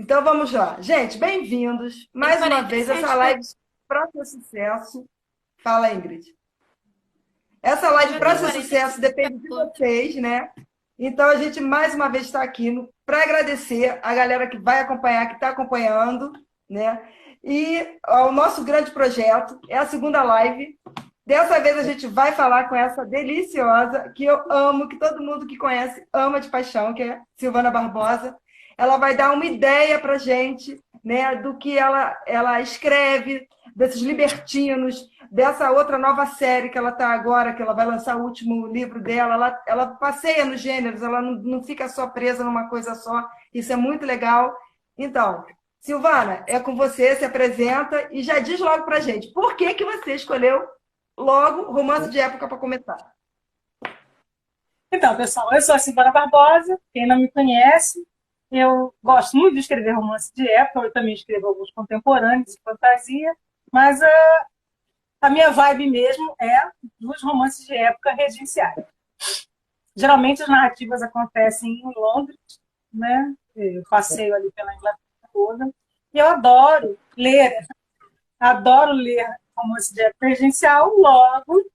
Então vamos lá. Gente, bem-vindos Tem mais uma vez a 47 essa live pessoas. para ser sucesso. Fala, Ingrid. Essa live Já para tem ser 47 sucesso depende de pessoas. vocês, né? Então a gente mais uma vez está aqui para agradecer a galera que vai acompanhar, que está acompanhando, né? E o nosso grande projeto é a segunda live. Dessa vez a gente vai falar com essa deliciosa, que eu amo, que todo mundo que conhece ama de paixão, que é Silvana Barbosa. Ela vai dar uma ideia para a gente, né, do que ela escreve, desses libertinos, dessa outra nova série que ela está agora, que ela vai lançar o último livro dela. Ela passeia nos gêneros, ela não fica só presa numa coisa só. Isso é muito legal. Então, Silvana, é com você, se apresenta e já diz logo para a gente, por que que você escolheu logo romance de época para começar? Então, pessoal, eu sou a Silvana Barbosa, quem não me conhece, eu gosto muito de escrever romance de época, eu também escrevo alguns contemporâneos e fantasia, mas a minha vibe mesmo é dos romances de época regenciais. Geralmente as narrativas acontecem em Londres, né? Eu passeio ali pela Inglaterra toda, e eu adoro ler romance de época regencial, logo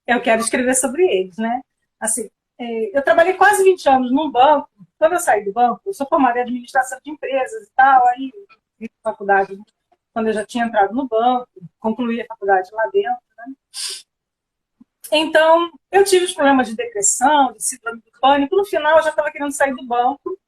eu quero escrever sobre eles, né? Assim, eu trabalhei quase 20 anos num banco. Quando eu saí do banco, eu sou formada em administração de empresas e tal, aí fiz faculdade quando eu já tinha entrado no banco, concluí a faculdade lá dentro, né? Então, eu tive os problemas de depressão, de síndrome do pânico. No final, eu já estava querendo sair do banco.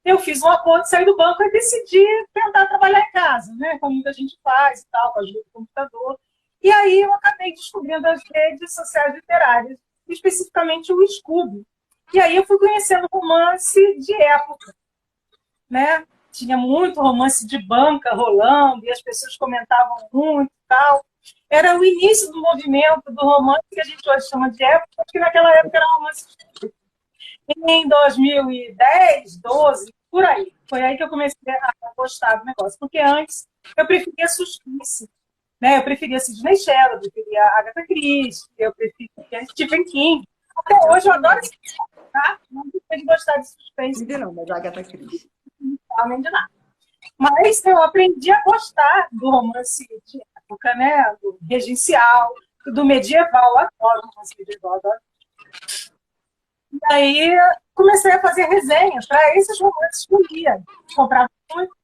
Eu fiz um acordo de sair do banco e decidi tentar trabalhar em casa, né? Como muita gente faz e tal, com a ajuda do computador. E aí eu acabei descobrindo as redes sociais literárias, especificamente o Scoob. E aí eu fui conhecendo romance de época, né? Tinha muito romance de banca rolando e as pessoas comentavam muito e tal. Era o início do movimento do romance que a gente hoje chama de época, porque naquela época era romance em 2010, 12, por aí. Foi aí que eu comecei a gostar do negócio. Porque antes eu preferia suspense. Né? Eu preferia Sidney Sheldon, eu preferia Agatha Christie, eu preferia Stephen King. Até hoje eu adoro esse tipo, tá? Não deixei de gostar de suspense, Não, mas a Agatha Christie. nem de nada. Mas eu aprendi a gostar do romance de época, né? Do regencial, do medieval. Eu adoro romance medieval, adoro. E aí comecei a fazer resenhas para esses romances que eu lia. Comprava muito,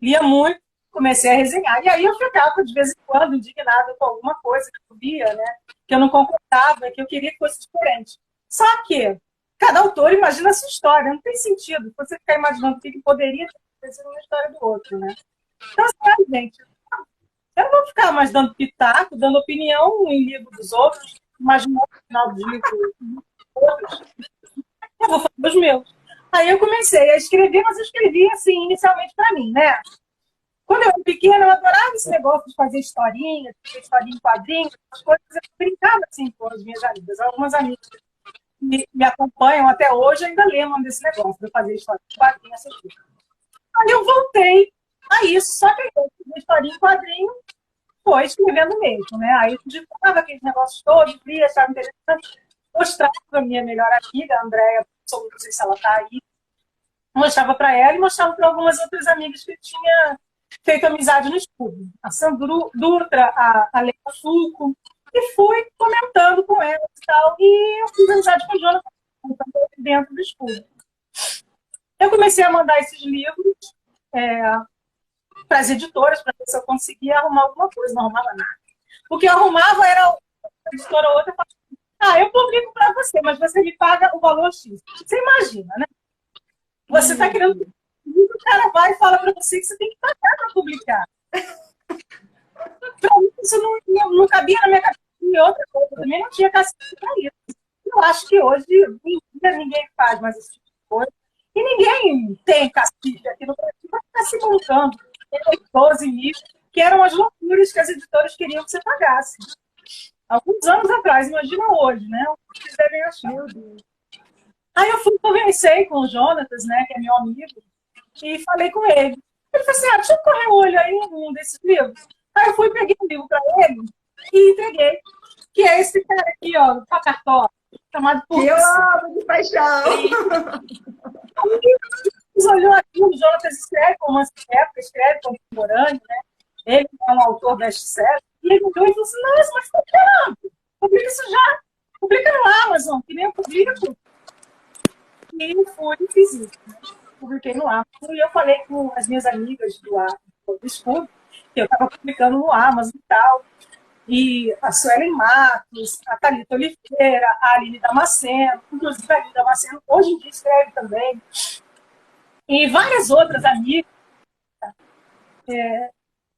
lia muito, comecei a resenhar. E aí eu ficava, de vez em quando, indignada com alguma coisa que eu via, né? Que eu não concordava, que eu queria que fosse diferente. Só que cada autor imagina a sua história, não tem sentido você ficar imaginando o que poderia ter acontecido na história do outro, né? Então, assim, gente, eu não vou ficar mais dando pitaco, dando opinião em livro dos outros, imaginando o final dos livros dos outros. Eu vou fazer os meus. Aí eu comecei a escrever, mas eu escrevi assim, inicialmente para mim, né? Quando eu era pequena, eu adorava esse negócio de fazer historinha, de fazer historinha em quadrinhos, as coisas. Eu brincava assim com as minhas amigas. Algumas amigas que me acompanham até hoje ainda lembram desse negócio de fazer história em quadrinhos. Aí eu voltei a isso, só que eu fiz historinha em quadrinho, foi escrevendo mesmo, né? Aí eu digitava aqueles negócios todos, via, achava interessante, mostrava para minha melhor amiga, a Andréia, não sei se ela está aí, mostrava para ela e mostrava para algumas outras amigas que tinha feito amizade no estudo. A Sandro Dutra, a Leila Suco, e fui comentando com elas e tal, e eu fiz amizade com o Jonathan dentro do estudo. Eu comecei a mandar esses livros para as editoras, para ver se eu conseguia arrumar alguma coisa, não arrumava nada. O que eu arrumava era a editora ou outra, eu publico para você, mas você me paga o valor X. Você imagina, né? Você está querendo. O cara vai e fala para você que você tem que pagar para publicar. Para mim, isso não cabia na minha cabeça. E outra coisa, eu também não tinha cacife para isso. Eu acho que hoje ninguém faz mais esse tipo de coisa. E ninguém tem cacife aqui no Brasil para ficar se montando. 12 mil, que eram as loucuras que as editoras queriam que você pagasse. Alguns anos atrás, imagina hoje, né? O que vocês devem achar. Meu Deus. Aí eu conversei com o Jonatas, né, que é meu amigo, e falei com ele. Ele falou assim, deixa eu correr o olho aí em um desses livros. Aí eu fui, peguei um livro para ele e entreguei. Que é esse cara aqui, ó, do Pacartó, chamado Que eu amo de paixão. Mas olhou aquilo, o Jonatas escreve romance de época, escreve contemporâneo, né? Ele é um autor best-seller, e ele olhou e falou assim, nossa, mas está esperando, publica isso já, publica no Amazon, que nem eu publico. E fui e fiz isso, né? Publiquei no Amazon, e eu falei com as minhas amigas do estudo, que eu estava publicando no Amazon e tal, e a Suelen Matos, a Thalita Oliveira, a Aline Damasceno, inclusive a Aline Damasceno hoje em dia escreve também, e várias outras amigas.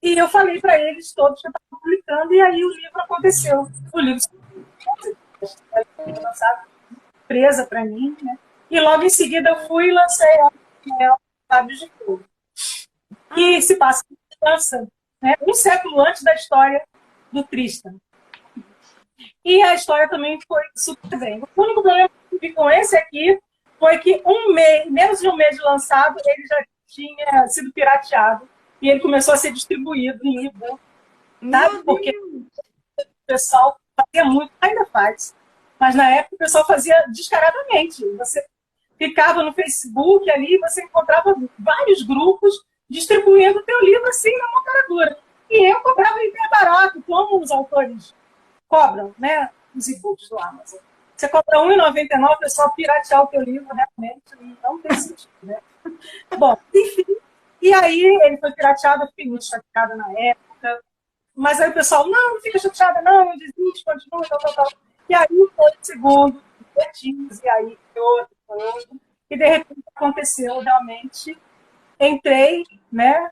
E eu falei para eles todos que eu estava publicando, e aí o livro aconteceu. O livro foi lançado, presa para mim, né? E logo em seguida eu fui e lancei a Lábios de Fogo. E se passa em França, né? Um século antes da história do Tristan. E a história também foi super bem. O único problema que eu tive com esse aqui foi que menos de um mês de lançado, ele já tinha sido pirateado. E ele começou a ser distribuído em e-book. Sabe? Porque o pessoal fazia muito, ainda faz. Mas na época o pessoal fazia descaradamente. Você ficava no Facebook ali, você encontrava vários grupos distribuindo o teu livro assim na mão cara dura. E eu cobrava hiper barato, como os autores cobram, né? Os e-books do Amazon. Você cobra R$1,99, o pessoal piratear o teu livro, realmente não tem sentido, né? Bom, enfim. E aí ele foi pirateado, eu fiquei muito chateada na época. Mas aí o pessoal, não fica chateada, não desiste, continua, tal. E aí foi o segundo, e aí foi outro. E de repente aconteceu realmente. Entrei, né?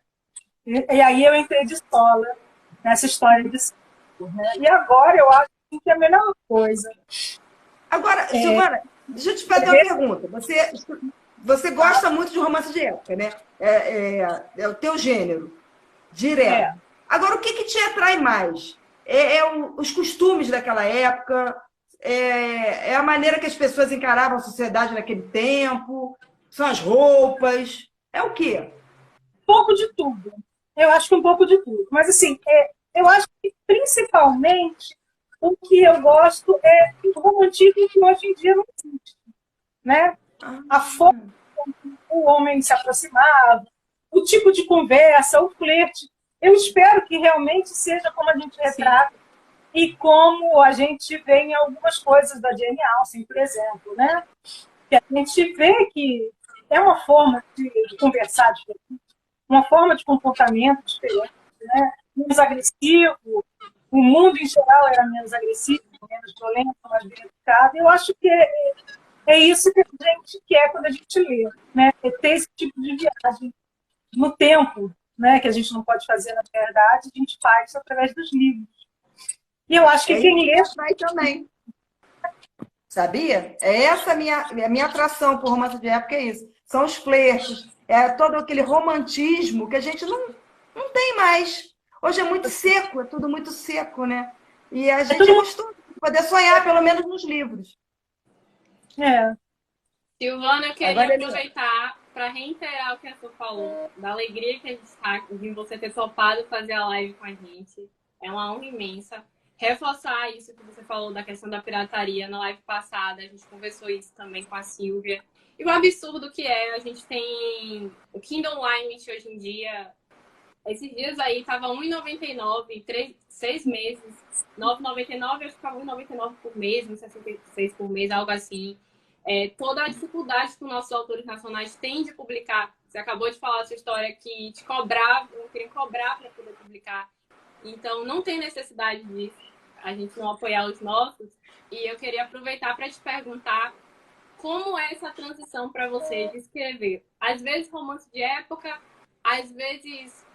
E aí eu entrei de escola nessa história de ciclo, né? E agora eu acho que é a melhor coisa. Agora, Silvana, deixa eu te fazer uma pergunta. Você gosta muito de romance de época, né? É o teu gênero, direto. Agora, o que te atrai mais? Os costumes daquela época? É a maneira que as pessoas encaravam a sociedade naquele tempo? São as roupas? É o quê? Um pouco de tudo. Eu acho que um pouco de tudo. Mas, assim, eu acho que, principalmente, o que eu gosto é o romantismo que hoje em dia não existe. Né? A forma como o homem se aproximava, o tipo de conversa, o flerte. Eu espero que realmente seja como a gente retrata. Sim. E como a gente vê em algumas coisas da Jane Austen, por exemplo, né? Que a gente vê que é uma forma de conversar diferente, uma forma de comportamento diferente, né? Menos agressivo, o mundo em geral era menos agressivo, menos violento, mais bem educado. Eu acho que é isso que a gente quer quando a gente lê, né? É ter esse tipo de viagem no tempo, né? Que a gente não pode fazer na verdade, a gente faz através dos livros. E eu acho que quem lê também. Sabia? É essa a minha atração por romance de época, é isso. São os flertes, é todo aquele romantismo que a gente não tem mais. Hoje é muito seco, é tudo muito seco, né? E a gente gostou de poder sonhar, pelo menos nos livros. Silvana, eu queria aproveitar para reiterar o que a Su falou, da alegria que a gente está de você ter topado fazer a live com a gente. É uma honra imensa. Reforçar isso que você falou da questão da pirataria na live passada, a gente conversou isso também com a Silvia. E o absurdo que a gente tem o Kindle Unlimited hoje em dia, esses dias aí estava R$1,99, 6 meses, R$9,99, acho que estava R$1,99 por mês, R$1,66 por mês, algo assim. Toda a dificuldade que os nossos autores nacionais têm de publicar. Você acabou de falar a sua história que te cobrava, não queriam cobrar para poder publicar. Então, não tem necessidade disso, a gente não apoiar os nossos. E eu queria aproveitar para te perguntar como é essa transição para você de escrever, às vezes romance de época, às vezes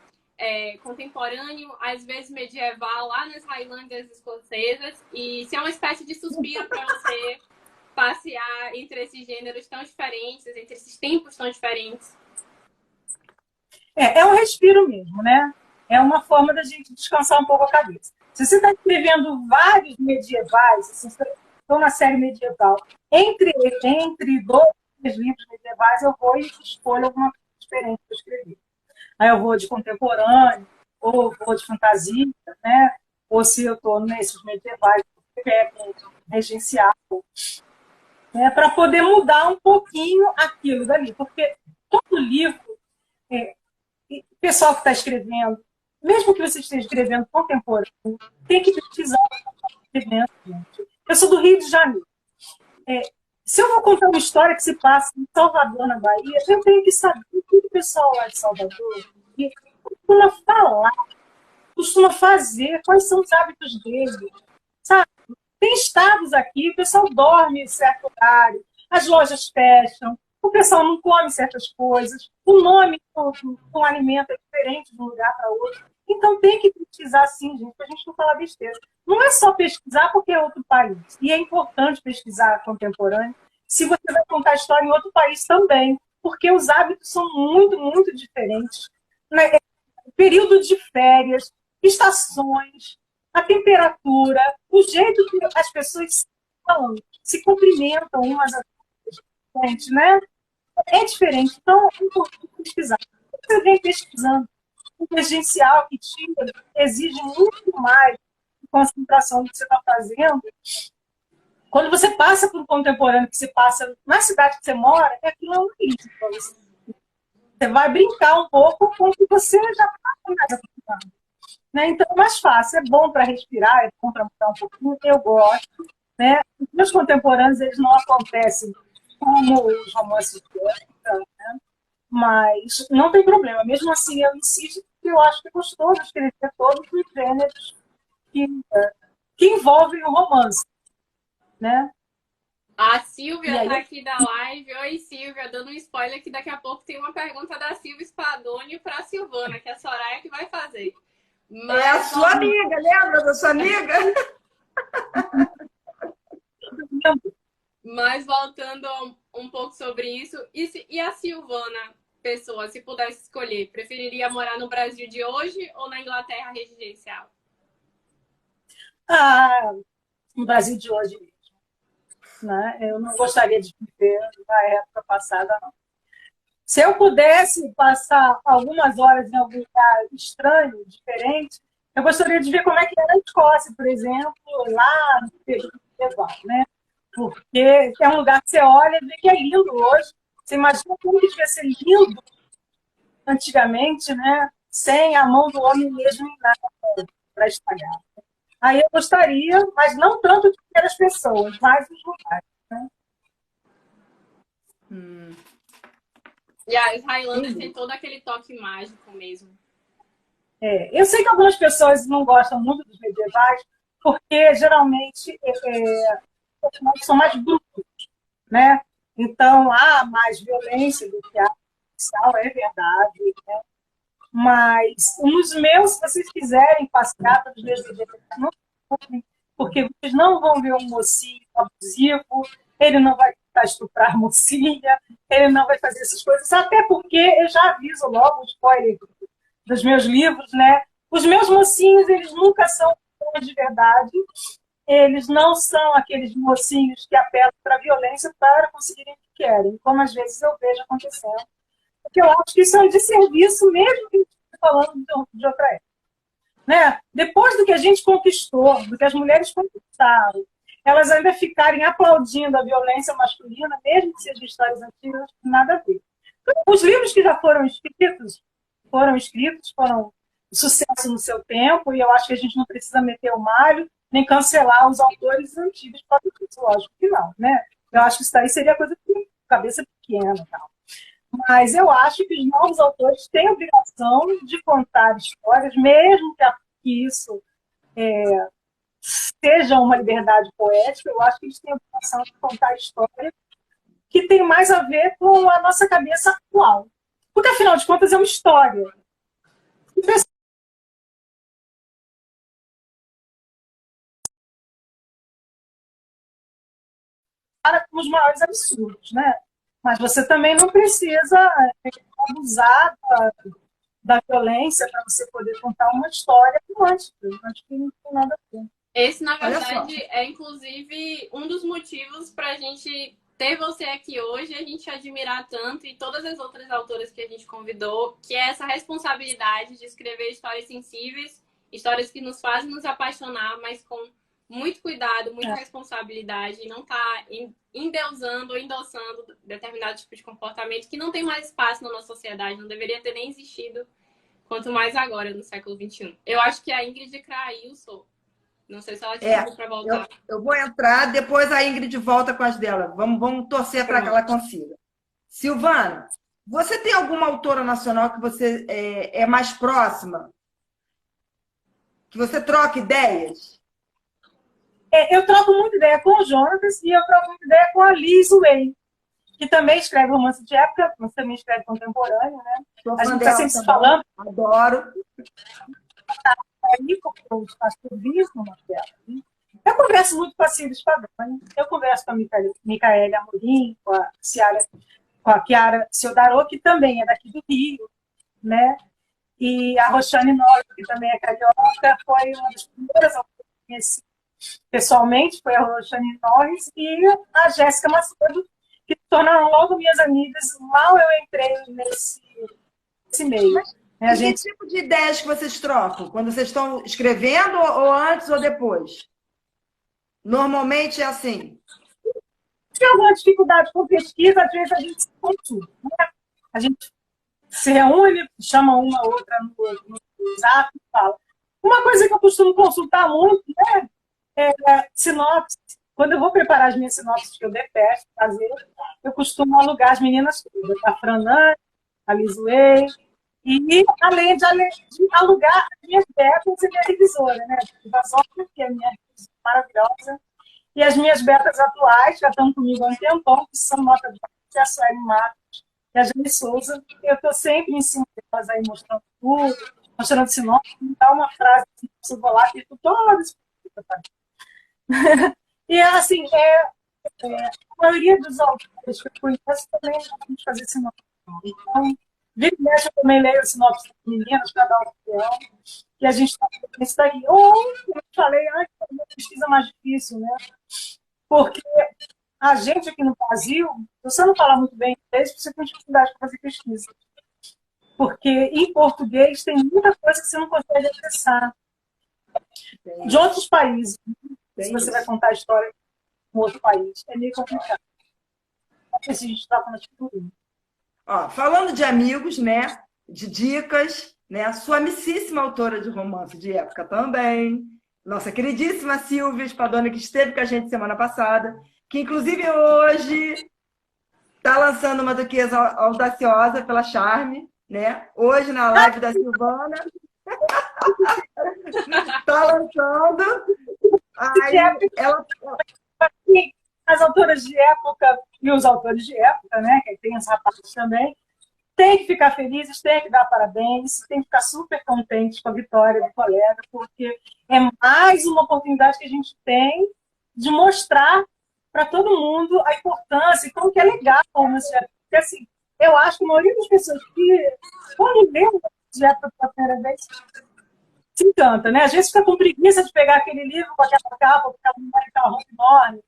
contemporâneo, às vezes medieval, lá nas Highlanders escocesas, e se é uma espécie de suspiro para você passear entre esses gêneros tão diferentes, entre esses tempos tão diferentes. É um respiro mesmo, né? É uma forma da gente descansar um pouco a cabeça. Se você está escrevendo vários medievais, se você está na série medieval, entre dois livros medievais, eu vou e escolho alguma coisa diferente para escrever. Aí eu vou de contemporâneo, ou vou de fantasia, né? Ou se eu estou nesses medievais, eu pego regencial, para poder mudar um pouquinho aquilo dali. Porque todo livro, o pessoal que está escrevendo, mesmo que você esteja escrevendo contemporâneo, tem que pesquisar o que está escrevendo, gente. Eu sou do Rio de Janeiro. Se eu vou contar uma história que se passa em Salvador, na Bahia, eu tenho que saber o que o pessoal lá de Salvador costuma falar, costuma fazer, quais são os hábitos deles, sabe? Tem estados aqui, o pessoal dorme em certo horário, as lojas fecham, o pessoal não come certas coisas, o nome do alimento é diferente de um lugar para outro. Então tem que pesquisar sim, gente, para a gente não falar besteira. Não é só pesquisar porque é outro país. E é importante pesquisar contemporâneo se você vai contar a história em outro país também, porque os hábitos são muito, muito diferentes. Né? Período de férias, estações, a temperatura, o jeito que as pessoas falam, se cumprimentam umas às outras, né? É diferente. Então, é importante pesquisar. Você vem pesquisando o emergencial que exige muito mais de concentração do que você está fazendo. Quando você passa por um contemporâneo que você passa na cidade que você mora, aquilo é um risco para você. Você vai brincar um pouco com o que você já está mais acostumado. Né? Então é mais fácil, é bom para respirar, é bom para mudar um pouquinho, eu gosto. Né? Os meus contemporâneos eles não acontecem como os romances de época, né? Mas não tem problema. Mesmo assim, eu insisto que eu acho que é gostoso escrever todos os gêneros que envolvem o romance. Né? A Silvia está aqui da live. Oi, Silvia, dando um spoiler que daqui a pouco tem uma pergunta da Silvia Spadoni para a Silvana, que é a Soraya que vai fazer. Mas... É a sua amiga, lembra da sua amiga? Mas voltando um pouco sobre isso, e a Silvana Pessoa, se pudesse escolher, preferiria morar no Brasil de hoje ou na Inglaterra residencial? No Brasil de hoje mesmo. Né? Eu não gostaria de viver na época passada, não. Se eu pudesse passar algumas horas em algum lugar estranho, diferente, eu gostaria de ver como é que era a Escócia, por exemplo, lá no período medieval, né? Porque é um lugar que você olha e vê que é lindo hoje. Você imagina como que devia ser lindo antigamente, né? Sem a mão do homem mesmo em nada para estragar. Aí eu gostaria, mas não tanto de ver as pessoas, mas os lugares. Né? E as Highlanders têm todo aquele toque mágico mesmo. Eu sei que algumas pessoas não gostam muito dos medievais, porque geralmente são mais brutos, né? Então há mais violência do que a policial, é verdade, né? Mas nos meus, se vocês quiserem passear pelos meus medievais, não podem, porque vocês não vão ver um mocinho abusivo, ele não vai tentar estuprar a mocinha, ele não vai fazer essas coisas, até porque eu já aviso logo o spoiler dos meus livros, né? Os meus mocinhos, eles nunca são bons de verdade, eles não são aqueles mocinhos que apelam para a violência para conseguirem o que querem, como às vezes eu vejo acontecendo. Porque eu acho que isso é um desserviço, mesmo que a gente esteja falando de outra época. Né? Depois do que a gente conquistou, do que as mulheres conquistaram, elas ainda ficarem aplaudindo a violência masculina, mesmo que sejam histórias antigas, nada a ver. Os livros que já foram escritos, foram sucesso no seu tempo, e eu acho que a gente não precisa meter o malho, nem cancelar os autores antigos para isso, lógico que não, né? Eu acho que isso daí seria coisa de cabeça pequena e tal. Mas eu acho que os novos autores têm a obrigação de contar histórias, mesmo que isso seja uma liberdade poética, eu acho que eles têm a obrigação de contar histórias que tem mais a ver com a nossa cabeça atual. Porque, afinal de contas, é uma história. Para com os maiores absurdos, né? Mas você também não precisa abusar da violência para você poder contar uma história romântica. Acho que não tem nada a ver. Esse, na verdade, é inclusive um dos motivos para a gente ter você aqui hoje, a gente admirar tanto, e todas as outras autoras que a gente convidou, que é essa responsabilidade de escrever histórias sensíveis, histórias que nos fazem nos apaixonar, mas com muito cuidado, muita responsabilidade, e não tá endeusando ou endossando determinado tipo de comportamento que não tem mais espaço na nossa sociedade, não deveria ter nem existido, quanto mais agora, no século XXI. Eu acho que a Ingrid Crailson, não sei se ela tinha para voltar. Eu vou entrar, depois a Ingrid volta com as dela. Vamos torcer para que ela consiga. Silvana, você tem alguma autora nacional que você é mais próxima? Que você troca ideias? Eu troco muita ideia com o Jonas e eu troco muita ideia com a Liz Way, que também escreve romance de época, mas também escreve contemporâneo, né? A gente está sempre se falando. Adoro. Eu converso muito com a Cida Spadoni, eu converso com a Micaele Amorim, com a Chiara Ciodaro, que também é daqui do Rio, né? E a Roxane Norris, que também é carioca, foi uma das primeiras autoras que eu conheci pessoalmente, foi a Roxane Norris, e a Jéssica Macedo, que se tornaram logo minhas amigas, mal eu entrei nesse meio. Mas, que tipo de ideias que vocês trocam? Quando vocês estão escrevendo, ou antes ou depois? Normalmente é assim. Se tem alguma dificuldade com pesquisa, às vezes a gente se consulta, né? A gente se reúne, chama uma ou outra no WhatsApp e fala. Uma coisa que eu costumo consultar muito, né, é sinopse. Quando eu vou preparar as minhas sinopses, que eu detesto fazer, eu costumo alugar as meninas todas, a Franan, a Lizuei, e além de alugar as minhas betas e minha revisora, né? A Sofia, que é minha revisora maravilhosa, e as minhas betas atuais, já estão comigo há um tempão, que são Nota de a Sueli Matos e a Jane Souza. Eu estou sempre em cima delas aí, mostrando tudo, mostrando sinopse, me dá uma frase, assim, eu vou lá e fico toda e assim, a maioria dos autores que eu conheço também não tem que fazer sinopse. Então, vira e mexe, eu também leio as sinopse das meninas para dar opinião, e a gente está fazendo isso daí. Ou, como eu falei, é uma pesquisa mais difícil, né? Porque a gente aqui no Brasil, se você não fala muito bem inglês, você tem dificuldade para fazer pesquisa. Porque em português tem muita coisa que você não consegue acessar. De outros países. Se você vai contar a história de um outro país, é meio complicado. Não sei se a gente está falando de tudo. Falando de amigos, né? De dicas, né? A sua amicíssima autora de romance de época também. Nossa queridíssima Silvia Spadoni, que esteve com a gente semana passada, que inclusive hoje está lançando uma Duquesa Audaciosa pela Charme, né? Hoje na live da Silvana. Está lançando. Aí, as autoras de época e os autores de época, né, que tem essa parte também, tem que ficar felizes, tem que dar parabéns, tem que ficar super contentes com a vitória do colega, porque é mais uma oportunidade que a gente tem de mostrar para todo mundo a importância e como que é legal o romance de época. Porque, assim, eu acho que a maioria das pessoas que quando lê o romance de época pela primeira vez se encanta, né? Às vezes fica com preguiça de pegar aquele livro com aquela capa, com aquela roupa enorme,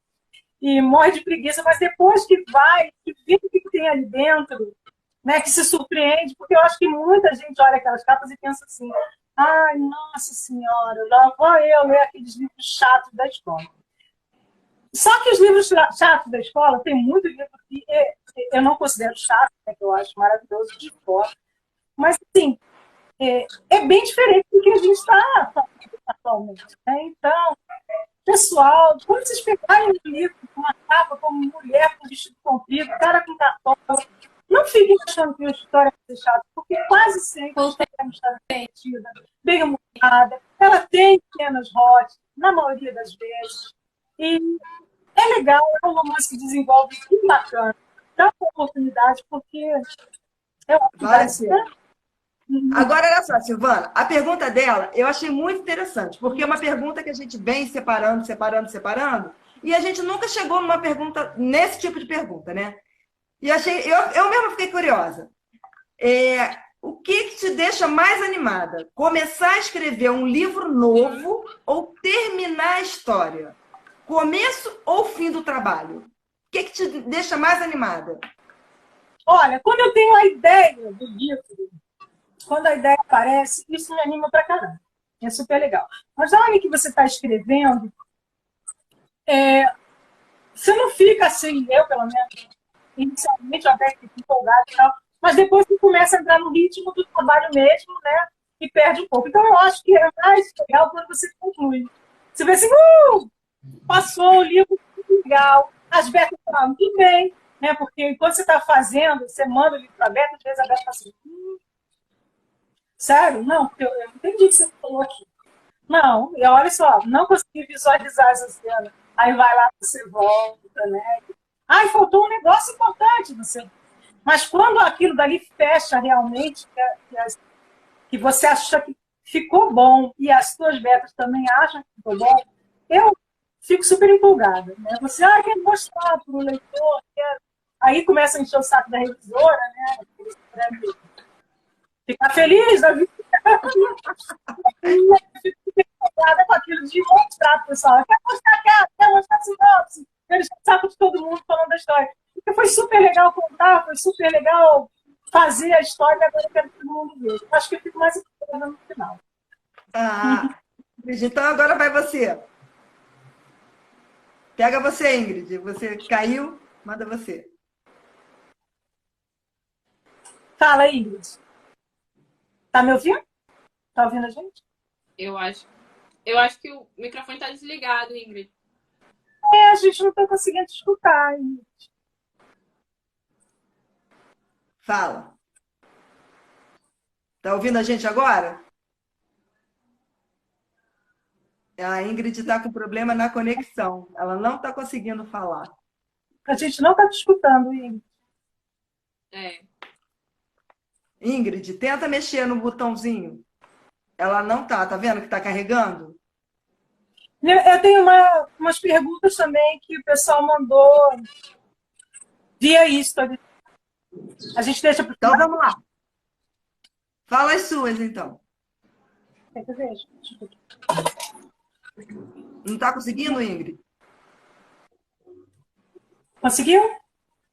e morre de preguiça, mas depois que vai, que vê o que tem ali dentro, né, que se surpreende, porque eu acho que muita gente olha aquelas capas e pensa assim, ai, nossa senhora, lá vou eu ler aqueles livros chatos da escola. Só que os livros chatos da escola, tem muito livro que eu não considero chato, né, que eu acho maravilhoso de escola, mas, assim, é bem diferente do que a gente está atualmente. Né? Então, pessoal, quando vocês pegarem um livro com uma capa como mulher com vestido comprido, cara com cartola, não fiquem achando que a história vai ser chata, porque quase sempre a história é uma história divertida, bem humorada, ela tem pequenas hot, na maioria das vezes, e é legal, é um romance que desenvolve muito bacana. Dá uma oportunidade, porque é uma oportunidade. Agora, olha só, Silvana, a pergunta dela eu achei muito interessante, porque é uma pergunta que a gente vem separando, e a gente nunca chegou numa pergunta, nesse tipo de pergunta, né? E eu mesma fiquei curiosa. O que te deixa mais animada? Começar a escrever um livro novo ou terminar a história? Começo ou fim do trabalho? O que te deixa mais animada? Olha, quando eu tenho a ideia do livro, quando a ideia aparece, isso me anima pra caramba. É super legal. Mas na hora que você está escrevendo, você não fica assim, eu pelo menos, inicialmente eu até fico empolgado e tal, mas depois você começa a entrar no ritmo do trabalho mesmo, né? E perde um pouco. Então eu acho que é mais legal quando você conclui. Você vê assim, passou o livro, tudo legal, as betas falam, tudo bem, né? Porque enquanto você está fazendo, você manda o livro para a beta, às vezes a beta fala assim, sério? Não, porque eu entendi o que você falou aqui. Não, e olha só, não consegui visualizar essa cena. Aí vai lá, você volta, né? Ai, faltou um negócio importante. Mas quando aquilo dali fecha realmente, que você acha que ficou bom e as suas betas também acham que ficou bom, eu fico super empolgada. Né? Você, quer mostrar para o leitor, aí começa a encher o saco da revisora, né? Ficar feliz da vida. Eu fico super empolgada com aquilo de mostrar para o pessoal. Quer mostrar sinopse. Eles saco de todo mundo falando da história. Porque foi super legal contar, foi super legal fazer a história e agora eu quero que todo mundo veja. Acho que eu fico mais empolgada no final. Ingrid, então agora vai você. Pega você, Ingrid. Você caiu, manda você. Fala, Ingrid. Tá me ouvindo? Tá ouvindo a gente? Eu acho que o microfone tá desligado, Ingrid. A gente não tá conseguindo escutar, Ingrid. Fala. Tá ouvindo a gente agora? A Ingrid está com problema na conexão. Ela não está conseguindo falar. A gente não está te escutando, Ingrid. Ingrid, tenta mexer no botãozinho. Ela não tá. Tá vendo que está carregando? Eu tenho umas perguntas também que o pessoal mandou via History. A gente deixa para o Então vamos lá. Fala as suas, então. Quer que eu veja? Não está conseguindo, Ingrid? Conseguiu?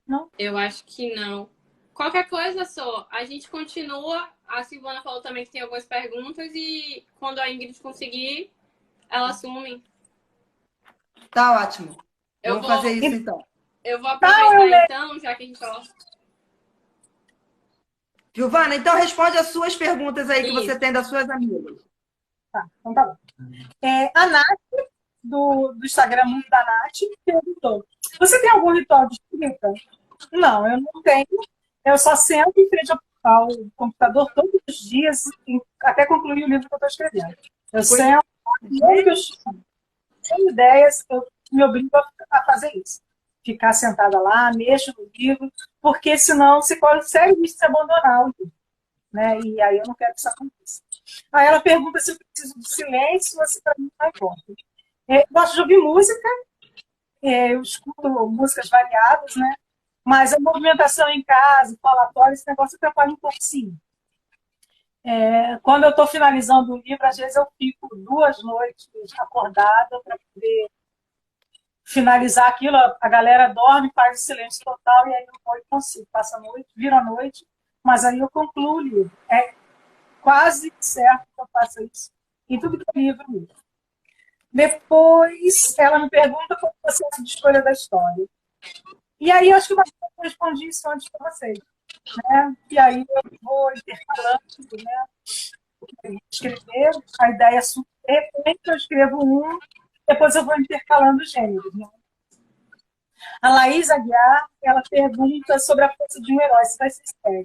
Não? Eu acho que não. Qualquer coisa, a gente continua. A Silvana falou também que tem algumas perguntas e quando a Ingrid conseguir, ela assume. Tá ótimo. Vamos fazer isso, então. Eu vou aproveitar, então, já que a gente falou. Giovana, então responde as suas perguntas aí que você tem das suas amigas. Tá, então tá bom. A Nath, do Instagram Mundo da Nath, perguntou: você tem algum ritual de escrita? Não, eu não tenho. Eu só sento em frente ao computador todos os dias, até concluir o livro que eu estou escrevendo. Eu sento, sem ideias, eu me obrigo a fazer isso. Ficar sentada lá, mexo no livro, porque senão você consegue se abandonar o livro. Né? E aí eu não quero que isso aconteça. Aí ela pergunta se eu preciso de silêncio ou se para mim não importa. Gosto de ouvir música, eu escuto músicas variadas, né? Mas a movimentação em casa, o falatório, esse negócio atrapalha um pouco, sim. Quando eu estou finalizando o livro, às vezes eu fico 2 noites acordada para poder finalizar aquilo. A galera dorme, faz o silêncio total, e aí eu vou e consigo. Passa a noite, vira a noite, mas aí eu concluo o livro. É quase certo que eu faça isso em tudo que é livro mesmo. Depois, ela me pergunta qual é o processo de escolha da história. E aí, eu acho que eu respondi isso antes para vocês. Né? E aí, eu vou intercalando, né? Escrever, a ideia surge, de repente, eu escrevo depois eu vou intercalando os gêneros. Né? A Laís Aguiar, ela pergunta sobre a força de um herói, se vai ser série.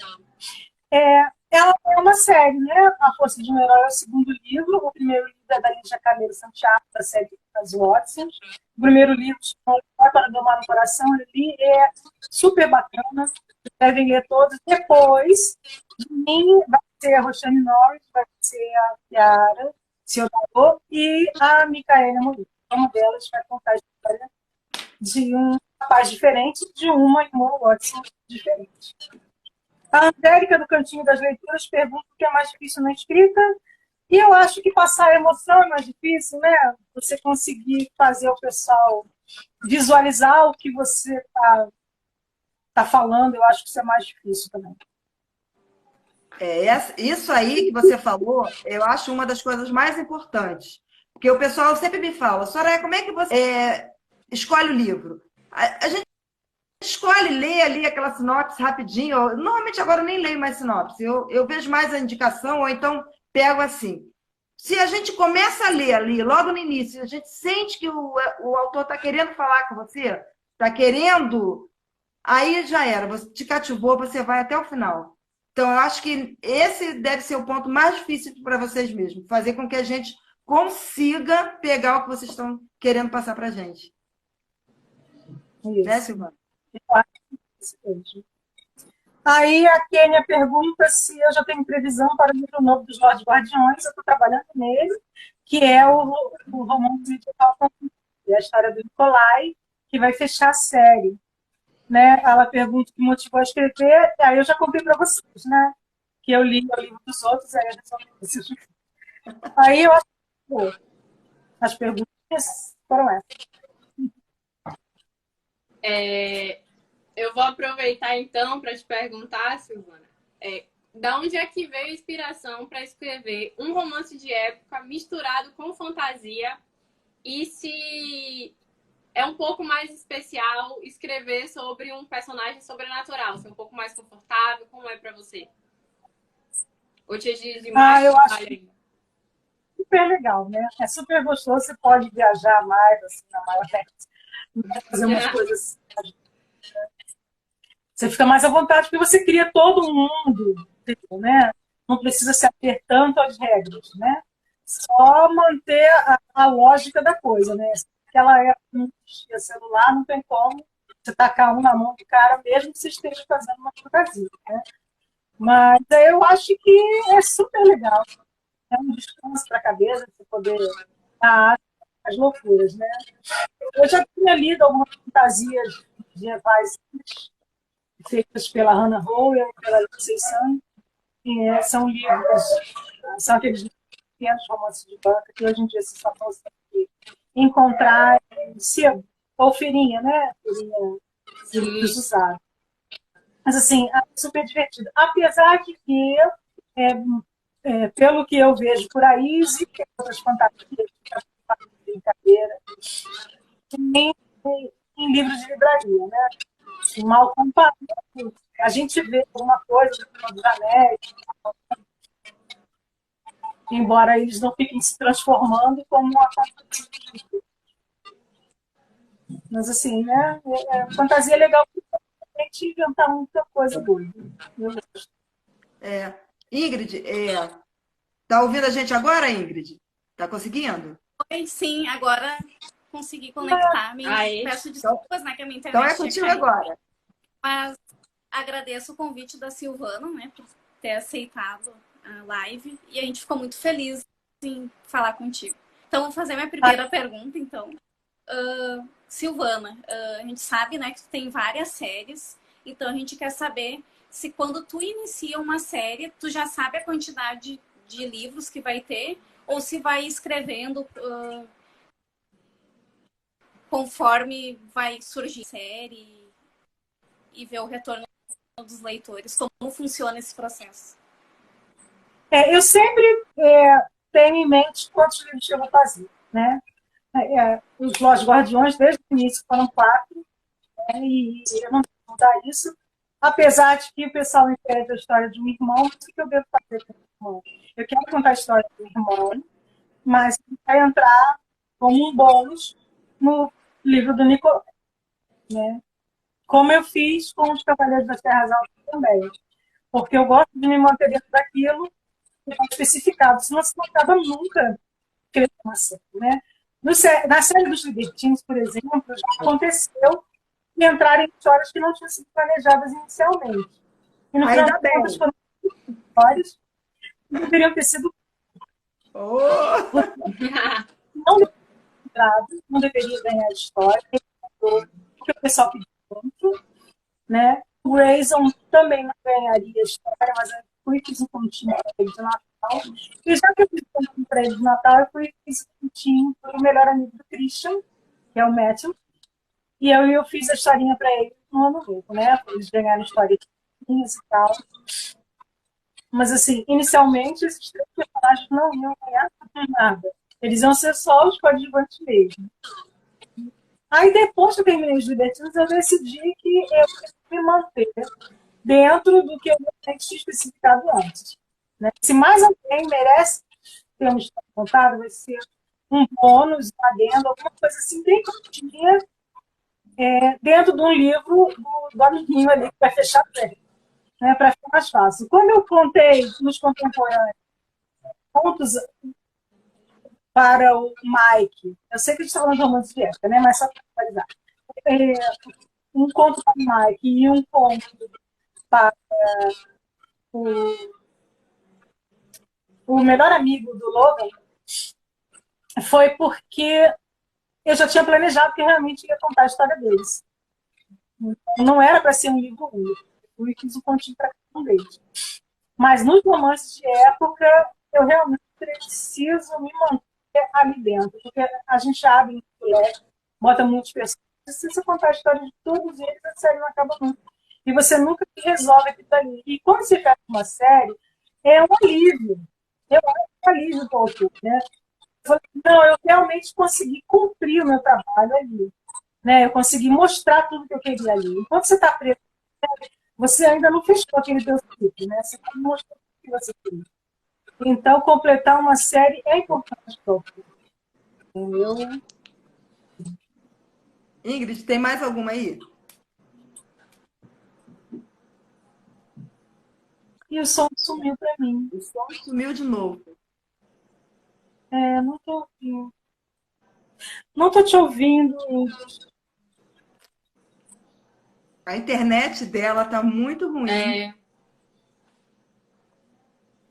Ela é uma série, né? A Força de um Herói é o 2º livro. O primeiro livro é da Lígia Carneiro Santiago, da série das Watson. O primeiro livro chama Para Domar no Coração. Eu li, é super bacana. Devem ler todos. Depois, de mim, vai ser a Roxane Norris, vai ser a Chiara Ciodaro e a Micaela Moreira. Uma delas vai contar a história de um rapaz diferente, de uma irmã Watson diferente. A Angélica, do Cantinho das Leituras, pergunta o que é mais difícil na escrita. E eu acho que passar a emoção é mais difícil, né? Você conseguir fazer o pessoal visualizar o que você tá falando, eu acho que isso é mais difícil também. Isso aí que você falou, eu acho uma das coisas mais importantes. Porque o pessoal sempre me fala, Soraya, como é que você... escolhe o livro. A gente escolhe ler ali aquela sinopse rapidinho. Normalmente agora eu nem leio mais sinopse. Eu vejo mais a indicação, ou então pego assim. Se a gente começa a ler ali, logo no início, a gente sente que o autor está querendo falar com você, está querendo, aí já era, você te cativou, você vai até o final. Então, eu acho que esse deve ser o ponto mais difícil para vocês mesmos, fazer com que a gente consiga pegar o que vocês estão querendo passar para a gente. Isso. Né, Silvana? Aí a Kênia pergunta se eu já tenho previsão para o livro novo dos Lordes Guardiões. Eu estou trabalhando nele, que é o romance medieval, a história do Nicolai, que vai fechar a série. Né? Ela pergunta o que motivou a escrever, aí eu já contei para vocês, né? Que eu li o livro dos outros, aí eu acho que as perguntas foram essas. Eu vou aproveitar então para te perguntar, Silvana, da onde é que veio a inspiração para escrever um romance de época misturado com fantasia, e se é um pouco mais especial escrever sobre um personagem sobrenatural, se é um pouco mais confortável, como é para você? Ou te exige mais eu trabalho acho ainda? super legal, né? É super gostoso, você pode viajar mais, assim, na maionese, fazer umas coisas. Você fica mais à vontade, porque você cria todo um mundo, né? Não precisa se ater tanto às regras, né? Só manter a lógica da coisa, né? Naquela época não existia celular, não tem como você tacar um na mão do cara, mesmo que você esteja fazendo uma fantasia, né? Mas eu acho que é super legal. É um descanso para a cabeça, você poder dar as loucuras, né? Eu já tinha lido algumas fantasias medievais feitas pela Hannah Howell e pela Lindsay Sun, que são livros, são aqueles pequenos romances de banca que hoje em dia se só consegue encontrar em sebo, ou feirinha, né? Feirinha de livros usados. Mas, assim, é super divertido. Apesar de que, pelo que eu vejo por aí, existem outras fantasias de brincadeira, nem em livros de livraria, né? Mal comparado. A gente vê alguma coisa dos Anéis, embora eles não fiquem se transformando como uma fantasia. Mas, assim, né? Fantasia é legal porque a gente inventar muita coisa boa. Ingrid, tá ouvindo a gente agora, Ingrid? Tá conseguindo? Oi, sim, agora consegui conectar. Peço desculpas, né, que a minha internet então é contigo agora. Mas agradeço o convite da Silvana, né, por ter aceitado a live, e a gente ficou muito feliz em falar contigo. Então, vou fazer minha primeira pergunta, então. Silvana, a gente sabe, né, que tu tem várias séries, então a gente quer saber se quando tu inicia uma série, tu já sabe a quantidade de livros que vai ter, ou se vai escrevendo conforme vai surgir a série e ver o retorno dos leitores. Como funciona esse processo? Eu sempre tenho em mente quantos livros eu vou fazer, né? Os Lordes Guardiões, desde o início, foram 4, e eu não vou mudar isso. Apesar de que o pessoal me pede a história de um irmão, o que eu devo fazer com o irmão? Eu quero contar a história do irmão, mas vai entrar como um bônus no livro do Nicolai, né? Como eu fiz com os Cavaleiros das Terras Altas também. Porque eu gosto de me manter dentro daquilo especificado, senão você não acaba nunca escrevendo uma série, né? Na série dos Libertines, por exemplo, já aconteceu de entrarem histórias que não tinham sido planejadas inicialmente. E no final de contas foram histórias que deveriam ter sido não deveria ganhar história, porque o pessoal pediu muito, né? O Grayson também não ganharia história, mas eu fiz um continho para ele de Natal. E já que eu fiz um para ele de Natal, eu fiz um continho para o melhor amigo do Christian, que é o Matthew, e eu fiz a historinha para ele no ano novo, né? Eles ganharam histórias e tal. Mas, assim, inicialmente, esses 3 personagens não iam ganhar nada. Eles iam ser só os coadjuvantes mesmo. Aí, depois que eu terminei os Libertinos, eu decidi que eu preciso me manter dentro do que eu tinha especificado antes. Né? Se mais alguém merece ter uma história contada, vai ser um bônus, um adendo, alguma coisa assim, bem curtinha, dentro de um livro do amiguinho ali, que vai fechar bem, né? Para ficar mais fácil. Quando eu contei nos contemporâneos contos para o Mike, eu sei que a gente está falando de romance de época, né? Mas só para atualizar. Um conto para o Mike e um conto para o, o melhor amigo do Logan, foi porque eu já tinha planejado que realmente ia contar a história deles. Não era para ser um livro único. Eu fiz um continho para cada um deles. Mas nos romances de época, eu realmente preciso me manter ali dentro. Porque a gente abre um leque, bota muitas pessoas. Precisa contar a história de todos eles, a série não acaba nunca. E você nunca resolve aquilo ali. E quando você faz uma série, é um alívio. Eu acho um alívio para o autor, né? Não, eu realmente consegui cumprir o meu trabalho ali. Né? Eu consegui mostrar tudo que eu queria ali. Enquanto você está preso, você ainda não fechou aquele teu ciclo, né? Você está mostrando o que você queria. Então, completar uma série é importante para o autor. Entendeu? Ingrid, tem mais alguma aí? E o som sumiu para mim. O som sumiu de novo. Não estou ouvindo. Não estou te ouvindo. A internet dela tá muito ruim.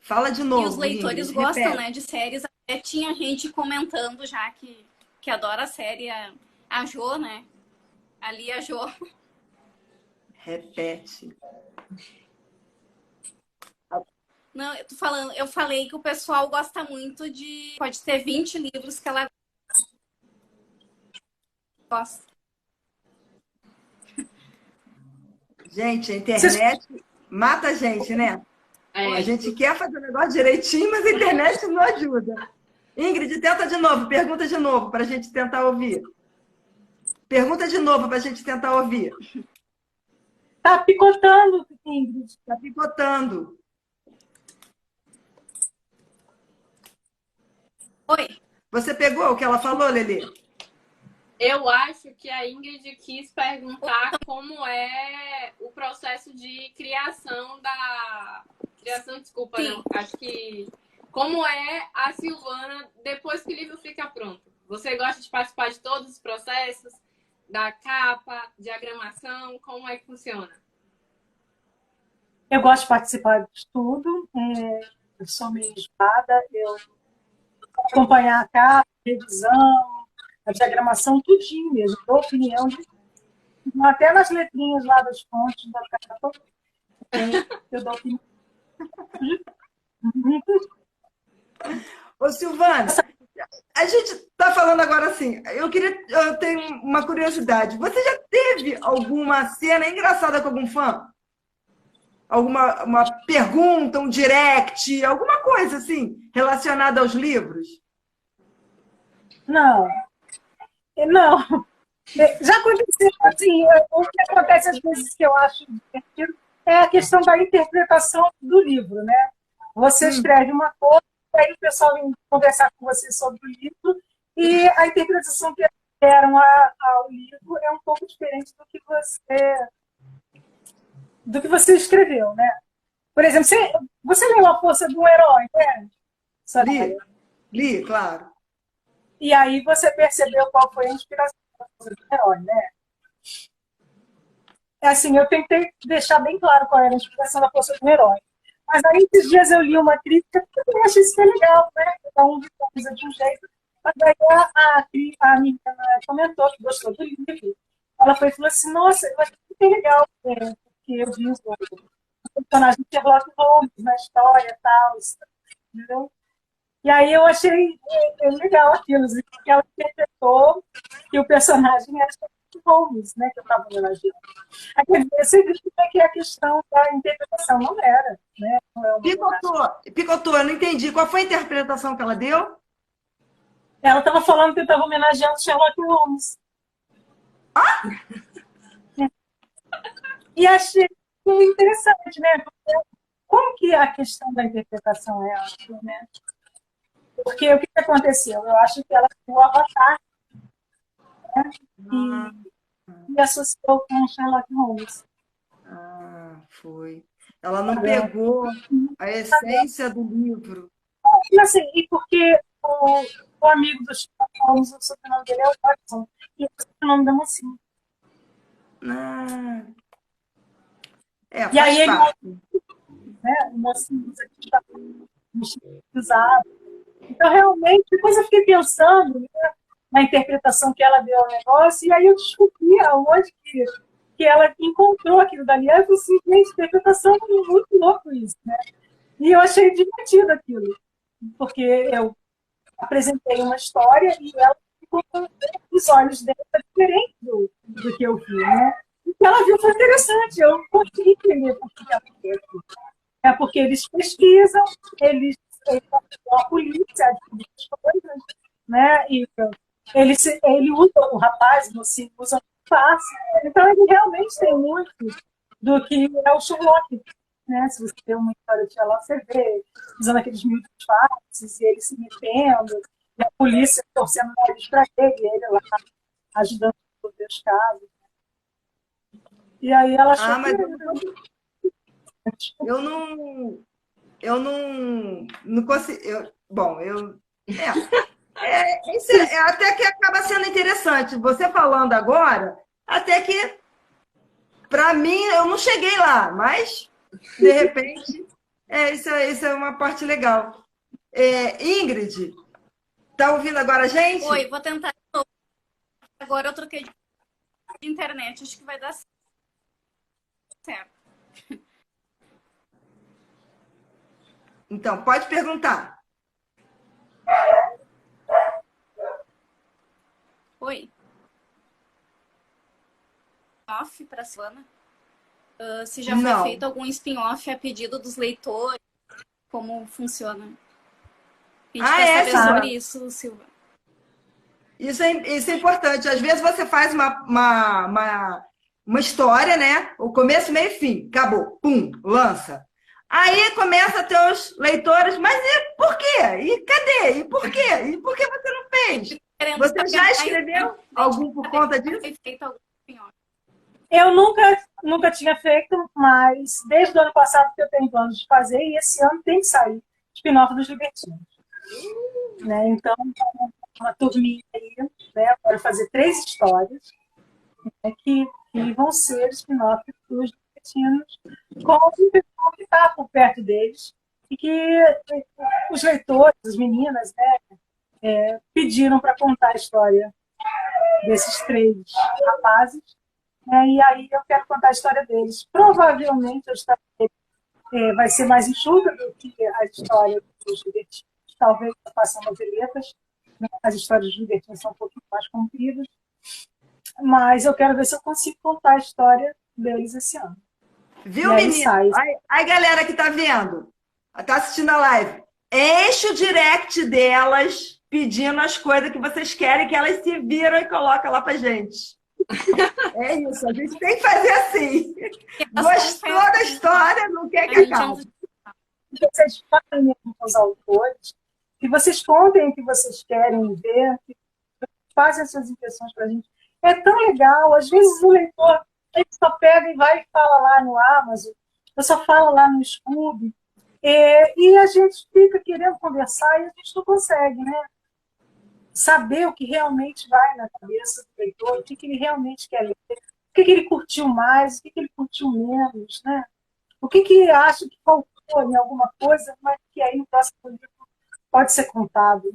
Fala de novo. E os leitores Ingrid, gostam, repete. né, de séries. Até tinha gente comentando já que adora a série. A Jo, né? Ali a Jo. Repete. Não, eu falei que o pessoal gosta muito de... Pode ter 20 livros que ela gosta. Gente, a internet mata a gente, né? A gente quer fazer o negócio direitinho, mas a internet não ajuda. Ingrid, tenta de novo. Pergunta de novo para a gente tentar ouvir. Pergunta de novo para a gente tentar ouvir. Tá picotando, Ingrid. Tá picotando. Oi. Você pegou o que ela falou, Lelê? Eu acho que a Ingrid quis perguntar como é o processo de criação da... Criação, desculpa, Sim. não. Acho que... Como é a Silvana depois que o livro fica pronto? Você gosta de participar de todos os processos? Da capa, diagramação? Como é que funciona? Eu gosto de participar de tudo. Eu sou meio enjoada. Eu acompanhar a capa, a revisão, a diagramação, tudinho mesmo. Dou opinião de tudo. Até nas letrinhas lá das fontes da capa. Eu dou opinião. Ô, Silvana, a gente está falando agora assim, eu tenho uma curiosidade. Você já teve alguma cena engraçada com algum fã? Uma pergunta, um direct, alguma coisa assim, relacionada aos livros? Não. Já aconteceu assim, o que acontece às vezes que eu acho divertido é a questão da interpretação do livro, né? Você escreve uma coisa, aí o pessoal vem conversar com você sobre o livro e a interpretação que deram ao livro é um pouco diferente do que você escreveu, né? Por exemplo, você leu A Força do Herói, né? Li, claro. E aí você percebeu qual foi a inspiração da Força do Herói, né? Assim, eu tentei deixar bem claro qual era a inspiração da Força do Herói. Mas aí, esses dias eu li uma crítica que eu achei isso legal, né? Cada um coisa de um jeito. Mas aí a menina comentou que gostou do livro. Ela falou assim, nossa, eu achei muito legal, porque eu vi o personagem de Sherlock Holmes na história e tal, entendeu? E aí eu achei legal aquilo, que ela interpretou que o personagem era Sherlock Holmes, né, que eu estava homenageando. Aí você acredita que a questão da interpretação não era, né? Picotou, eu não entendi. Qual foi a interpretação que ela deu? Ela estava falando que eu estava homenageando Sherlock Holmes. E achei interessante, né? Como que a questão da interpretação é ampla, né? Porque o que aconteceu? Eu acho que ela viu o Avatar, né? E associou com Sherlock Holmes. Foi. Ela não pegou a essência do livro. E assim, e porque o amigo do Sherlock Holmes, o sobrenome dele é o Watson, e o sobrenome da mocinha. É, E aí faz ele, parte. né, o mocinho usa usado. Então, realmente, depois eu fiquei pensando, né, na interpretação que ela deu ao negócio, e aí eu descobri aonde que ela encontrou aquilo dali. Aí eu falei assim, gente, interpretação é muito louco isso, né? E eu achei divertido aquilo, porque eu apresentei uma história e ela ficou com os olhos dela diferentes do que eu vi, né? O que ela viu foi interessante, eu não consegui entender por que ela fez aquilo. É porque eles pesquisam, eles a polícia, as coisas, né? E ele usa o rapaz, você usa o passe. Então, ele realmente tem muito do que é o Sherlock. Né? Se você tem uma história de Sherlock, você vê usando aqueles mil disfarces, e ele se metendo, e a polícia torcendo o nariz para ele, e ele lá ajudando a resolver os casos. E aí ela achou Mas que... eu não consigo. Bom, até que acaba sendo interessante. Você falando agora, até que, para mim, eu não cheguei lá, mas, de repente, isso é uma parte legal. Ingrid, tá ouvindo agora a gente? Oi, vou tentar de novo. Agora eu troquei de internet, acho que vai dar certo. Então, pode perguntar. Oi. Off para a Silvana. Se já foi feito algum spin-off a pedido dos leitores, como funciona. A gente quer saber sobre isso, Silva. Isso é importante. Às vezes você faz uma história, né? O começo, meio e fim. Acabou. Pum, lança. Aí começa a ter os leitores, mas e por quê? E cadê? E por quê? E por que você não fez? Você já escreveu algum por conta disso? Eu nunca tinha feito, mas desde o ano passado que eu tenho planos de fazer, e esse ano tem que sair spin-off dos Libertinos. Né? Então, uma turminha aí, né? Eu quero fazer 3 histórias, né, que vão ser spin-off dos Libertinos, com o pessoal que está por perto deles, e que os leitores, as meninas, né, pediram para contar a história desses 3 rapazes. E aí eu quero contar a história deles. Provavelmente a história deles vai ser mais enxuta do que a história dos Libertinos. Talvez façam noveletas. Né? As histórias dos Libertinos são um pouquinho mais compridas. Mas eu quero ver se eu consigo contar a história deles esse ano. Viu, menino? Aí, galera que tá vendo, tá assistindo a live, enche o direct delas pedindo as coisas que vocês querem, que elas se viram e colocam lá pra gente. É isso, a gente tem que fazer assim. Gostou da história, não quer que acabe. Vocês falem mesmo com os autores, que vocês contem o que vocês querem ver, que façam as suas impressões para a gente. É tão legal, às vezes o leitor ele só pega e vai e fala lá no Amazon, ou só fala lá no Scoob, e a gente fica querendo conversar e a gente não consegue, né? Saber o que realmente vai na cabeça do leitor, o que ele realmente quer ler, o que ele curtiu mais, o que ele curtiu menos, né? O que acha que faltou em alguma coisa, mas que aí no próximo livro pode ser contado.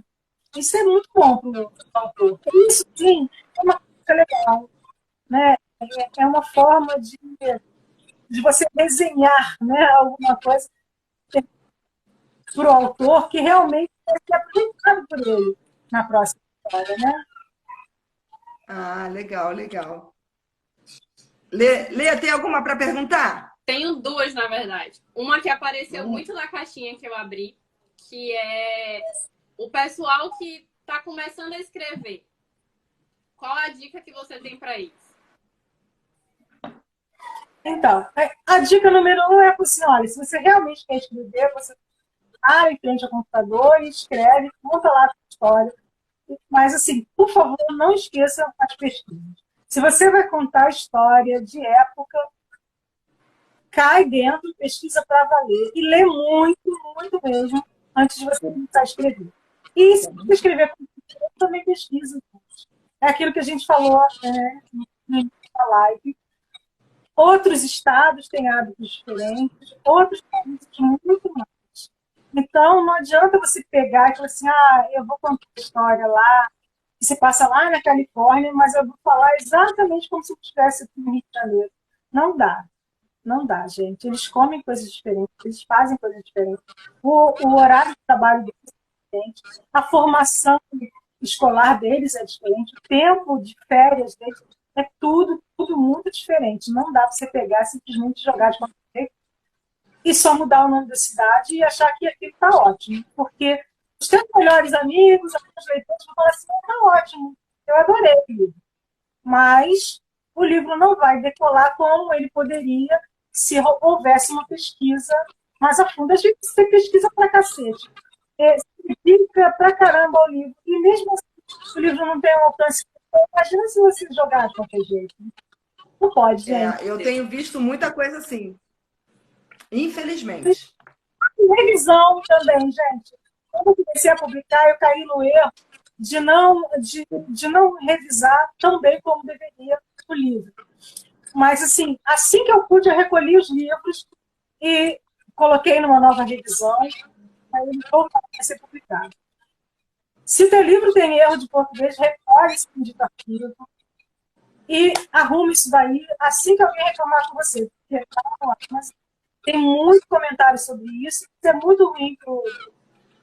Isso é muito bom para o autor. Isso, sim, é uma coisa legal. Né? É uma forma de você desenhar, né, alguma coisa para o autor que realmente vai ser apresentado por ele na próxima história, né? Ah, legal, legal. Lê, tem alguma para perguntar? Tenho 2, na verdade. Uma que apareceu muito na caixinha que eu abri, que é o pessoal que está começando a escrever. Qual a dica que você tem para isso? Então, a dica número 1 é assim, olha, se você realmente quer escrever, você vai em frente ao computador e escreve, conta lá a sua história. Mas, assim, por favor, não esqueça as pesquisas. Se você vai contar história de época, cai dentro, pesquisa para valer. E lê muito, muito mesmo, antes de você começar a escrever. E se você escrever com também pesquisa. É aquilo que a gente falou na live. Outros estados têm hábitos diferentes, outros países muito mais. Então, não adianta você pegar e falar assim, eu vou contar a história lá, que se passa lá na Califórnia, mas eu vou falar exatamente como se eu estivesse aqui no Rio de Janeiro. Não dá. Não dá, gente. Eles comem coisas diferentes, eles fazem coisas diferentes. O horário de trabalho deles é diferente, a formação escolar deles é diferente, o tempo de férias deles é tudo muito diferente. Não dá para você pegar simplesmente jogar de qualquer jeito e só mudar o nome da cidade e achar que aquilo está ótimo. Porque os teus melhores amigos, os leitores vão falar assim, está ótimo, eu adorei o livro. Mas o livro não vai decolar como ele poderia se houvesse uma pesquisa mais a fundo. A gente você pesquisa pra cacete. Fica pra caramba o livro. E mesmo assim, o livro não tem um alcance. Imagina se você jogar de qualquer jeito. Não pode, gente. Eu tenho visto muita coisa assim. Infelizmente. Revisão também, gente. Quando eu comecei a publicar, eu caí no erro de não revisar tão bem como deveria o livro. Mas, assim que eu pude, eu recolhi os livros e coloquei numa nova revisão, aí ele voltou a ser publicado. Se o teu livro tem erro de português, recolhe esse indicativo e arrume isso daí assim que alguém reclamar com você. Porque mas tem muito comentário sobre isso, isso é muito ruim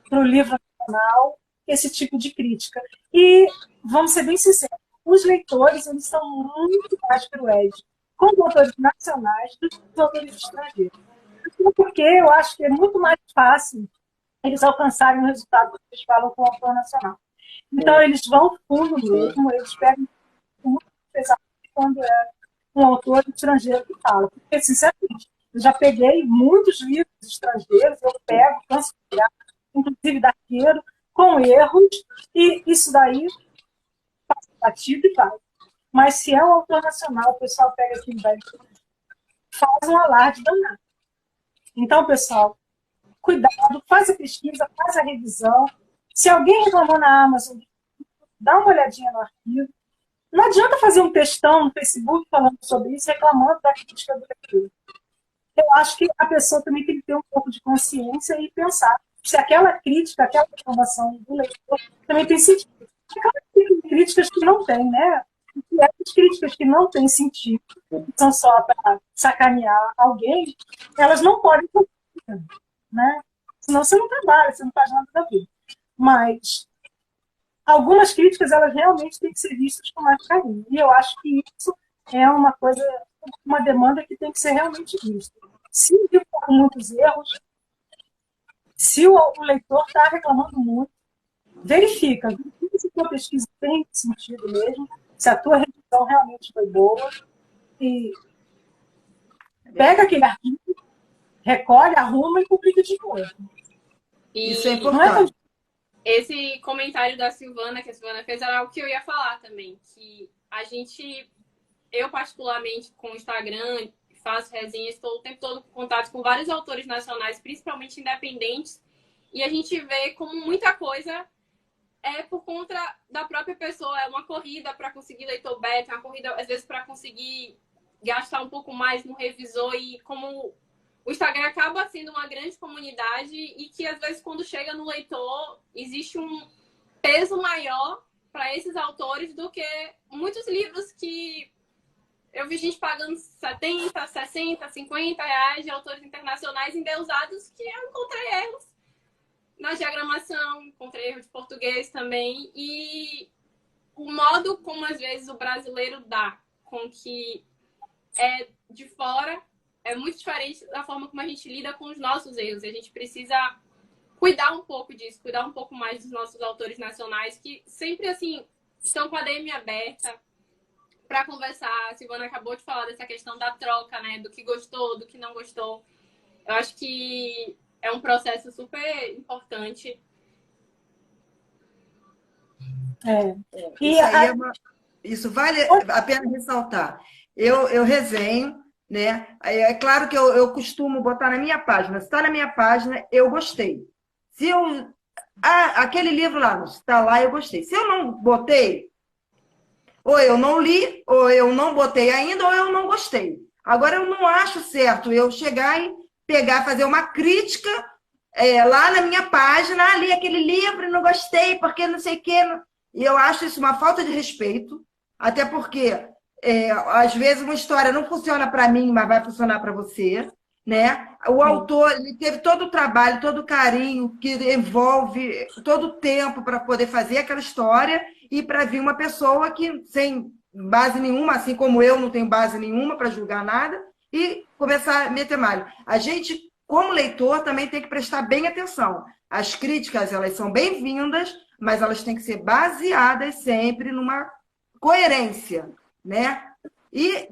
para o livro nacional, esse tipo de crítica. E, vamos ser bem sinceros, os leitores eles são muito mais cruéis com autores nacionais do que os autores estrangeiros. Porque eu acho que é muito mais fácil eles alcançarem o resultado que eles falam com o autor nacional. Então, eles vão fundo mesmo, eles pegam muito pesado quando é um autor estrangeiro que fala. Porque, sinceramente, eu já peguei muitos livros estrangeiros, eu pego, canso de pegar, inclusive d'arqueiro, com erros, e isso daí passa batido e vai. Mas se é um autor nacional, o pessoal pega aquilo daí faz um alarde danado. Então, pessoal, cuidado, faz a pesquisa, faz a revisão. Se alguém reclamou na Amazon, dá uma olhadinha no arquivo. Não adianta fazer um textão no Facebook falando sobre isso, reclamando da crítica do leitor. Eu acho que a pessoa também tem que ter um pouco de consciência e pensar se aquela crítica, aquela reclamação do leitor também tem sentido. Tem críticas que não tem, né? E essas críticas que não têm sentido, que são só para sacanear alguém, elas não podem ser, né? Senão você não trabalha, você não faz nada da vida. Mas algumas críticas, elas realmente têm que ser vistas com mais carinho. E eu acho que isso é uma coisa, uma demanda que tem que ser realmente vista. Se o livro está com muitos erros, se o leitor está reclamando muito, verifica se a tua pesquisa tem sentido mesmo, se a tua revisão realmente foi boa, e pega aquele arquivo, recolhe, arruma e publica de novo. Isso é importante. Esse comentário da Silvana, que a Silvana fez, era algo que eu ia falar também, que eu particularmente com o Instagram, faço resenhas, estou o tempo todo em contato com vários autores nacionais, principalmente independentes, e a gente vê como muita coisa é por conta da própria pessoa, é uma corrida para conseguir leitor beta, é uma corrida às vezes para conseguir gastar um pouco mais no revisor, e como o Instagram acaba sendo uma grande comunidade e que às vezes quando chega no leitor existe um peso maior para esses autores do que muitos livros que eu vi gente pagando 70, 60, 50 reais de autores internacionais endeusados, que eu encontrei erros na diagramação, encontrei erro de português também, e o modo como às vezes o brasileiro dá com que é de fora é muito diferente da forma como a gente lida com os nossos erros. E a gente precisa cuidar um pouco disso, cuidar um pouco mais dos nossos autores nacionais, que sempre, assim, estão com a DM aberta para conversar. A Silvana acabou de falar dessa questão da troca, né? Do que gostou, do que não gostou. Eu acho que é um processo super importante. Isso aí isso vale a pena ressaltar. Eu resenho, né? É claro que eu costumo botar na minha página. Se está na minha página, eu gostei. Se eu... aquele livro lá, não está lá, eu gostei. Se eu não botei, ou eu não li, ou eu não botei ainda, ou eu não gostei. Agora, eu não acho certo eu chegar e pegar, fazer uma crítica lá na minha página, li aquele livro e não gostei, porque não sei o quê. E eu acho isso uma falta de respeito, até porque, às vezes, uma história não funciona para mim, mas vai funcionar para você, né? O autor ele teve todo o trabalho, todo o carinho que envolve, todo o tempo para poder fazer aquela história e para vir uma pessoa que, sem base nenhuma, assim como eu não tenho base nenhuma para julgar nada, e começar a meter malho. A gente, como leitor, também tem que prestar bem atenção. As críticas, elas são bem-vindas, mas elas têm que ser baseadas sempre numa coerência, né? E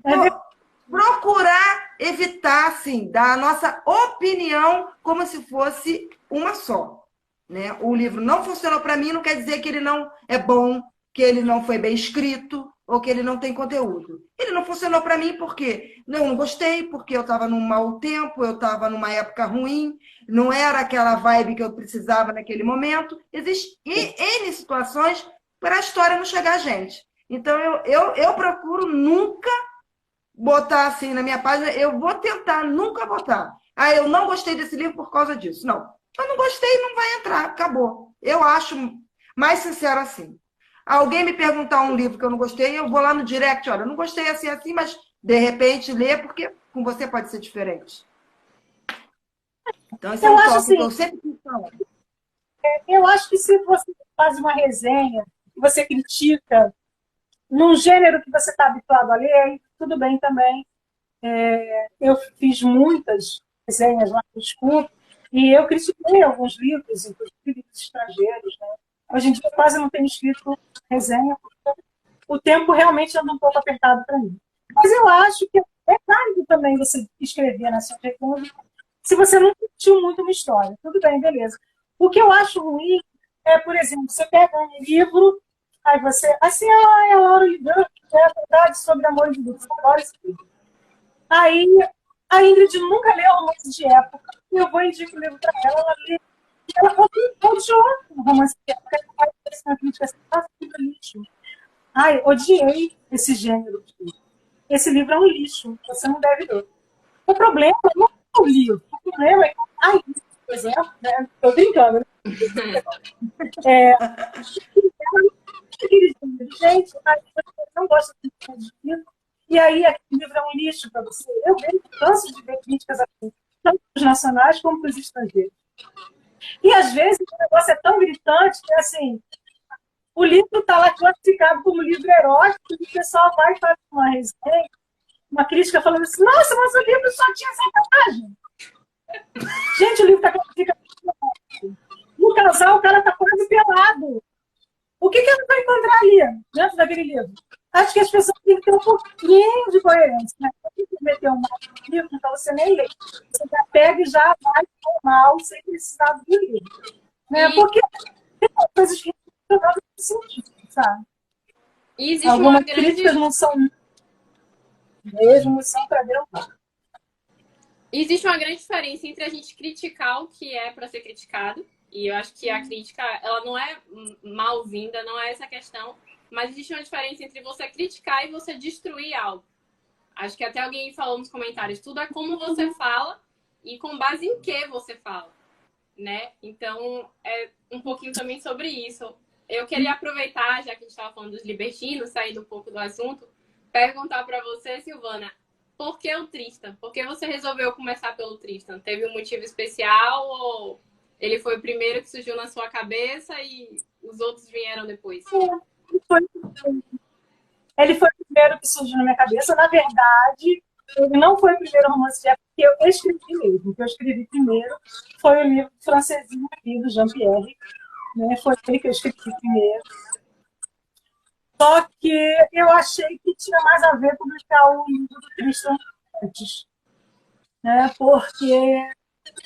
procurar evitar, assim, dar a nossa opinião como se fosse uma só, né? O livro não funcionou para mim, não quer dizer que ele não é bom, que ele não foi bem escrito ou que ele não tem conteúdo. Ele não funcionou para mim porque eu não gostei, porque eu estava num mau tempo, eu estava numa época ruim, não era aquela vibe que eu precisava naquele momento. Existem N situações para a história não chegar a gente. Então, eu procuro nunca botar assim na minha página, eu vou tentar nunca botar. Eu não gostei desse livro por causa disso. Não. Eu não gostei, não vai entrar, acabou. Eu acho mais sincero assim. Alguém me perguntar um livro que eu não gostei, eu vou lá no direct, olha, eu não gostei assim, mas de repente lê, porque com você pode ser diferente. Então, esse é um tópico que eu sempre quis falar. Eu acho que se você faz uma resenha, você critica num gênero que você está habituado a ler, tudo bem também. Eu fiz muitas resenhas lá no Scoop e eu critiquei alguns livros, inclusive livros estrangeiros, né? Hoje em dia eu quase não tenho escrito resenha, porque o tempo realmente anda um pouco apertado para mim. Mas eu acho que é válido também você escrever na sua resenha se você não curtiu muito uma história. Tudo bem, beleza. O que eu acho ruim é, por exemplo, você pega um livro, aí você... Assim, a Laura Lidan, que é a verdade sobre amor de Deus. Eu adoro esse livro. Aí a Ingrid nunca leu romance de época. E eu vou indicar o livro para ela, ela lê. Ela odiou o romance de época. Ela faz uma crítica assim, lixo. Ai, odiei esse gênero. Esse livro é um lixo. Você não deve ler. O problema não é o livro. O problema é que a Ingrid, por exemplo, né? Estou brincando, né? Gente, você não gosta de livro. E aí, aquele livro é um lixo para você. Eu vejo canso de ver críticas assim, tanto para os nacionais como para os estrangeiros. E, às vezes, o negócio é tão gritante que, assim, o livro está lá classificado como livro erótico e o pessoal vai fazer uma resenha, uma crítica falando assim, nossa, mas o livro só tinha sacanagem. Gente, o livro está classificado como erótico. No casal, o cara está quase pelado. O que ela vai encontrar ali, dentro daquele livro? Acho que as pessoas têm que ter um pouquinho de coerência. Né? Não tem que meter um mal no livro, então você nem lê. Você já pega e já vai normal, sem precisar do livro. Né? Porque tem coisas que não fazem sentido, sabe? E existe algumas críticas não são mesmo, são para derrubar. Existe uma grande diferença entre a gente criticar o que é para ser criticado, e eu acho que a crítica, ela não é mal-vinda, não é essa a questão, mas existe uma diferença entre você criticar e você destruir algo. Acho que até alguém falou nos comentários, tudo é como você fala e com base em que você fala, né? Então, é um pouquinho também sobre isso. Eu queria aproveitar, já que a gente estava falando dos libertinos, saindo um pouco do assunto, perguntar para você, Silvana, por que o Tristan? Por que você resolveu começar pelo Tristan? Teve um motivo especial ou ele foi o primeiro que surgiu na sua cabeça e os outros vieram depois? Ele foi o primeiro que surgiu na minha cabeça. Na verdade, ele não foi o primeiro romance de época que eu escrevi mesmo. O que eu escrevi primeiro foi o livro francesinho aqui, do Jean-Pierre. Né? Foi ele que eu escrevi primeiro. Só que eu achei que tinha mais a ver publicar o livro do Tristan antes, né? Porque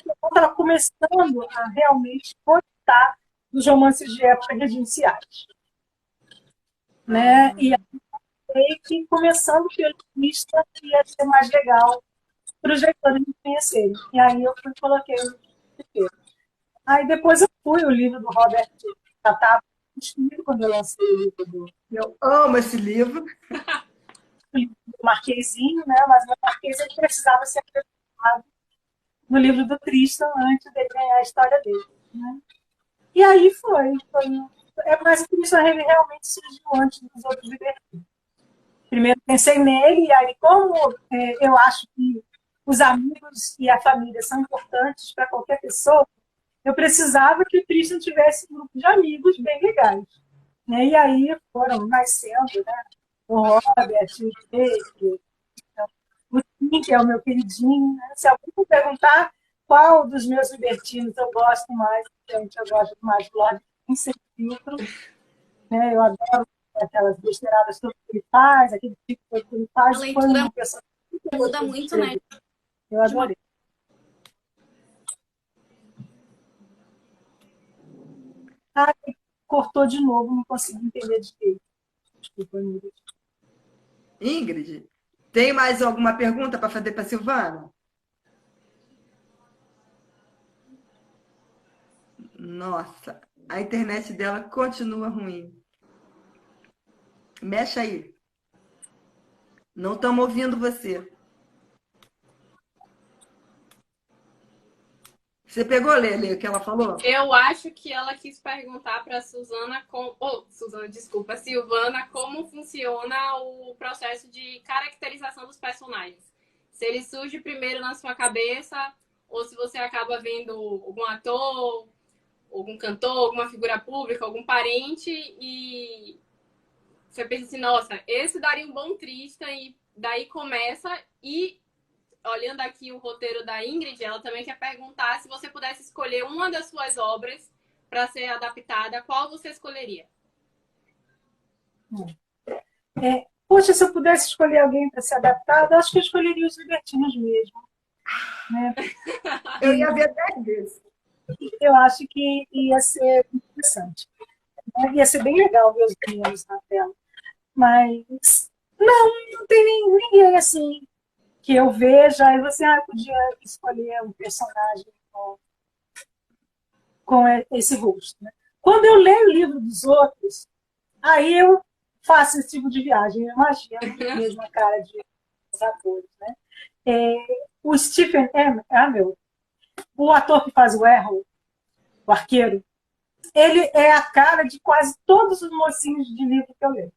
eu estava começando a realmente gostar dos romances de época regenciais, né? E aí que começando pelo Tristan ia ser mais legal para os leitores me conhecerem. E aí eu fui coloquei o livro. Aí depois eu fui o livro do Robert já estava escrito quando eu lancei o livro Eu amo esse livro. do Marquezinho, né? Mas o Marquezinho precisava ser apresentado no livro do Tristan antes dele ganhar a história dele, né? E aí foi mas o Tristan ele realmente surgiu antes dos outros libertinos. Primeiro pensei nele, e aí como eu acho que os amigos e a família são importantes para qualquer pessoa, eu precisava que o Tristan tivesse um grupo de amigos bem legais, né? E aí foram nascendo, né? O Robert, o Jake, o Tim, que é o meu queridinho, né? Se alguém me perguntar qual dos meus libertinos eu gosto mais, gente, eu gosto mais do Lorde sem filtro, né? Eu adoro aquelas besteiradas todas que ele faz, aquele tipo que ele faz. A leitura muda muito, né? Eu adorei. Ah, cortou de novo, não consegui entender direito. Desculpa, Ingrid. Ingrid, tem mais alguma pergunta para fazer para a Silvana? Nossa, a internet dela continua ruim. Mexe aí. Não estamos ouvindo você. Você pegou, Lele, o que ela falou? Eu acho que ela quis perguntar para Silvana, como funciona o processo de caracterização dos personagens. Se ele surge primeiro na sua cabeça, ou se você acaba vendo algum ator, algum cantor, alguma figura pública, algum parente, e você pensa assim, nossa, esse daria um bom Tristan, e daí começa. E olhando aqui o roteiro da Ingrid, ela também quer perguntar se você pudesse escolher uma das suas obras para ser adaptada, qual você escolheria? Poxa, se eu pudesse escolher alguém para ser adaptado, acho que eu escolheria os libertinos mesmo. Né? Eu ia ver 10 vezes. Eu acho que ia ser interessante. Né? Ia ser bem legal ver os meninos na tela. Mas não tem ninguém assim que eu veja e você podia escolher um personagem com esse rosto. Né? Quando eu leio o livro dos outros, aí eu faço esse tipo de viagem. Eu imagino mesmo a cara dos atores. Né? O Stephen Amell, o ator que faz o Errol, o arqueiro, ele é a cara de quase todos os mocinhos de livro que eu leio.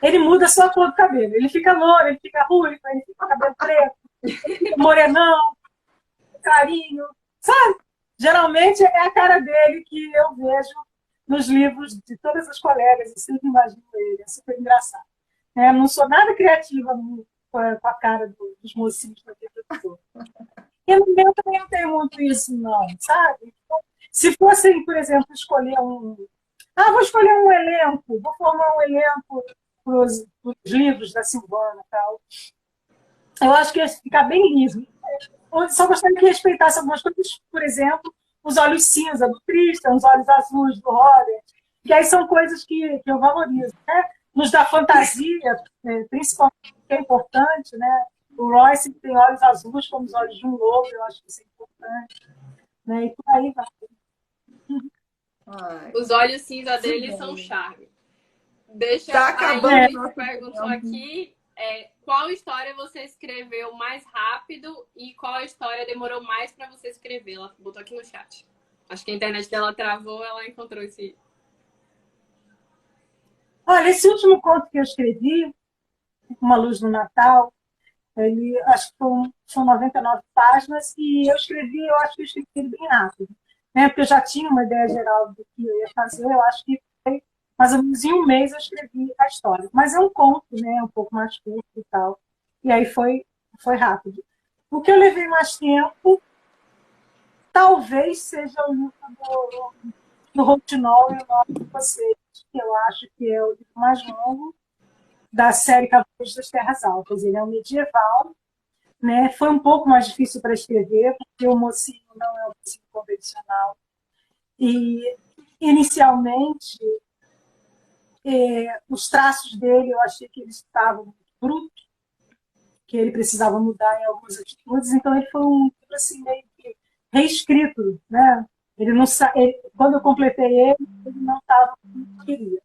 Ele muda só a cor do cabelo. Ele fica loiro, ele fica ruivo, ele fica com cabelo preto, ele fica morenão, carinho, sabe? Geralmente é a cara dele que eu vejo nos livros de todas as colegas. Eu sempre imagino ele, é super engraçado. Eu não sou nada criativa com a cara dos mocinhos da vida. E no meu também não tem muito isso, não, sabe? Então, se fossem, por exemplo, escolher vou escolher um elenco, vou formar um elenco para os livros da Silvana e tal. Eu acho que ia ficar bem liso. Eu só gostaria que respeitasse algumas coisas, por exemplo, os olhos cinza do Tristan, os olhos azuis do Robert, que aí são coisas que eu valorizo. Né? Nos da fantasia, principalmente, que é importante, né? O Royce tem olhos azuis como os olhos de um lobo, eu acho que isso é importante. Né? E por aí vai. Os olhos cinza dele são charme. Deixa tá acabando. A perguntou aqui qual história você escreveu mais rápido e qual história demorou mais para você escrever. Ela botou aqui no chat. Acho que a internet dela travou, ela encontrou esse. Olha, esse último conto que eu escrevi, Uma Luz no Natal, ele acho que são 99 páginas e eu acho que eu escrevi ele bem rápido. Né? Porque eu já tinha uma ideia geral do que eu ia fazer, eu acho que foi mais ou menos em um mês eu escrevi a história. Mas é um conto, né? Um pouco mais curto e tal. E aí foi rápido. O que eu levei mais tempo, talvez seja o livro do Routinol e o nome de vocês. que eu acho que é o livro mais longo da série Cavaleiros das Terras Altas. Ele é um medieval, né? Foi um pouco mais difícil para escrever, porque o mocinho não é um mocinho convencional. E, inicialmente, os traços dele, eu achei que eles estavam muito brutos, que ele precisava mudar em algumas atitudes, então ele foi um livro assim, meio que reescrito, né? Ele não quando eu completei ele não estava como eu queria.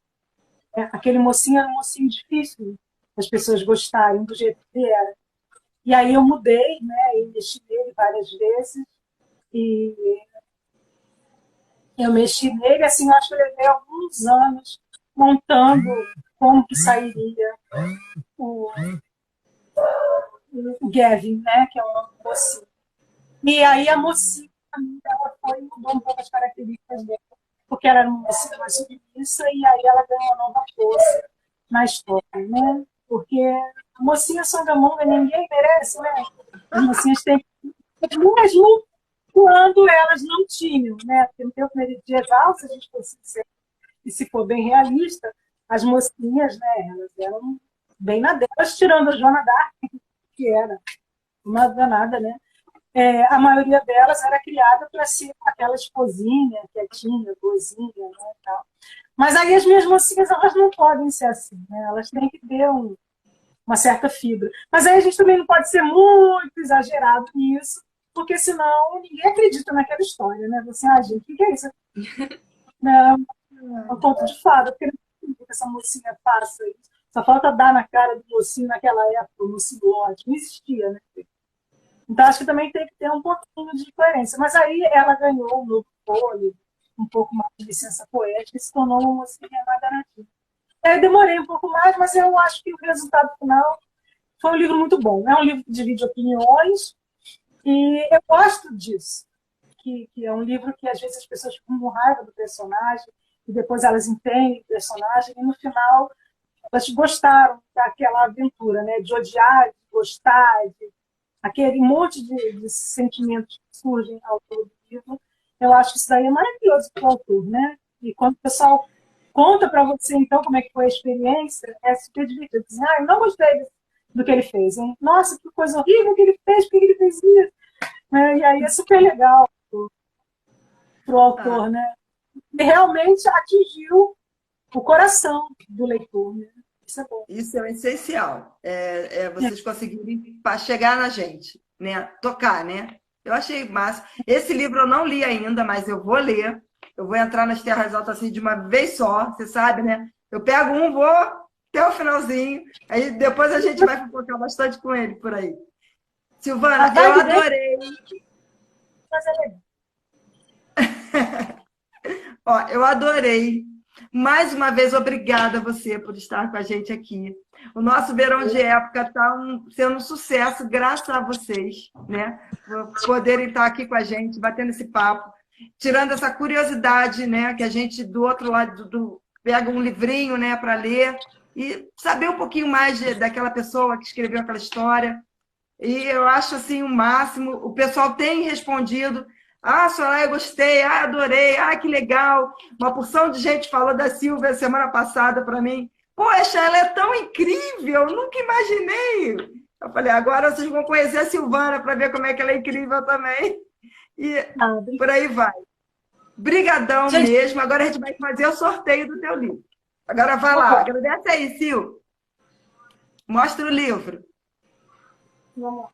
Aquele mocinho era um mocinho difícil as pessoas gostarem do jeito que ele era. E aí eu mudei, né? Eu mexi nele várias vezes e eu mexi nele, assim, eu acho que eu levei alguns anos montando como que sairia o Gavin, né? Que é o nome do mocinho. E aí a mocinha, ela foi mudou um pouco as características dela, porque ela era uma mocinha mais submissa e aí ela ganhou uma nova força na história, né? Porque a mocinha songamonga ninguém merece, né? As mocinhas têm mesmo quando elas não tinham, né? Porque no tempo medieval, se a gente fosse ser, e se for bem realista, as mocinhas, né? Elas eram bem na delas, tirando a Joana d'Arc, que era uma danada, né? A maioria delas era criada para ser aquela esposinha, quietinha, boazinha, né, tal. Mas aí as minhas mocinhas, elas não podem ser assim, né? Elas têm que ter uma certa fibra. Mas aí a gente também não pode ser muito exagerado nisso, porque senão ninguém acredita naquela história, né? Você, gente, o que é isso? Não, é um conto de fada, porque não que essa mocinha faça isso. Só falta dar na cara do mocinho naquela época, o mocinho ótimo. Não existia, né? Então, acho que também tem que ter um pouquinho de coerência. Mas aí ela ganhou um novo fôlego, um pouco mais de licença poética e se tornou uma mocinha mais garantida. Eu demorei um pouco mais, mas eu acho que o resultado final foi um livro muito bom. É um livro que divide opiniões e eu gosto disso, que é um livro que às vezes as pessoas ficam com raiva do personagem e depois elas entendem o personagem e no final elas gostaram daquela aventura, né? De odiar, de gostar, aquele monte de sentimentos que surgem ao todo do livro. Eu acho que isso daí é maravilhoso para o autor, né? E quando o pessoal conta para você, então, como é que foi a experiência, é super divertido. Dizem, eu não gostei do que ele fez. Hein? Nossa, que coisa horrível que ele fez, por que ele fez isso? E aí é super legal para o autor, né? E realmente atingiu o coração do leitor, né? Isso é bom. Isso é o essencial. Vocês conseguirem chegar na gente, né? Tocar, né? Eu achei massa. Esse livro eu não li ainda, mas eu vou ler. Eu vou entrar nas Terras Altas assim de uma vez só, você sabe, né? Eu pego vou até o finalzinho. Aí depois a gente vai focar bastante com ele por aí. Silvana, eu adorei. Ó, eu adorei. Mais uma vez, obrigada a você por estar com a gente aqui. O nosso Verão de Época está sendo um sucesso, graças a vocês, né? Por poderem estar aqui com a gente, batendo esse papo, tirando essa curiosidade, né? Que a gente, do outro lado, pega um livrinho, né, para ler e saber um pouquinho mais daquela pessoa que escreveu aquela história. E eu acho, assim, o máximo. O pessoal tem respondido. Soraya, eu gostei, adorei, que legal. Uma porção de gente falou da Silvia semana passada para mim. Poxa, ela é tão incrível, nunca imaginei. Eu falei, agora vocês vão conhecer a Silvana para ver como é que ela é incrível também. E por aí vai. Brigadão mesmo. Agora a gente vai fazer o sorteio do teu livro. Agora vai lá, agradece aí, Sil. Mostra o livro. Vamos lá.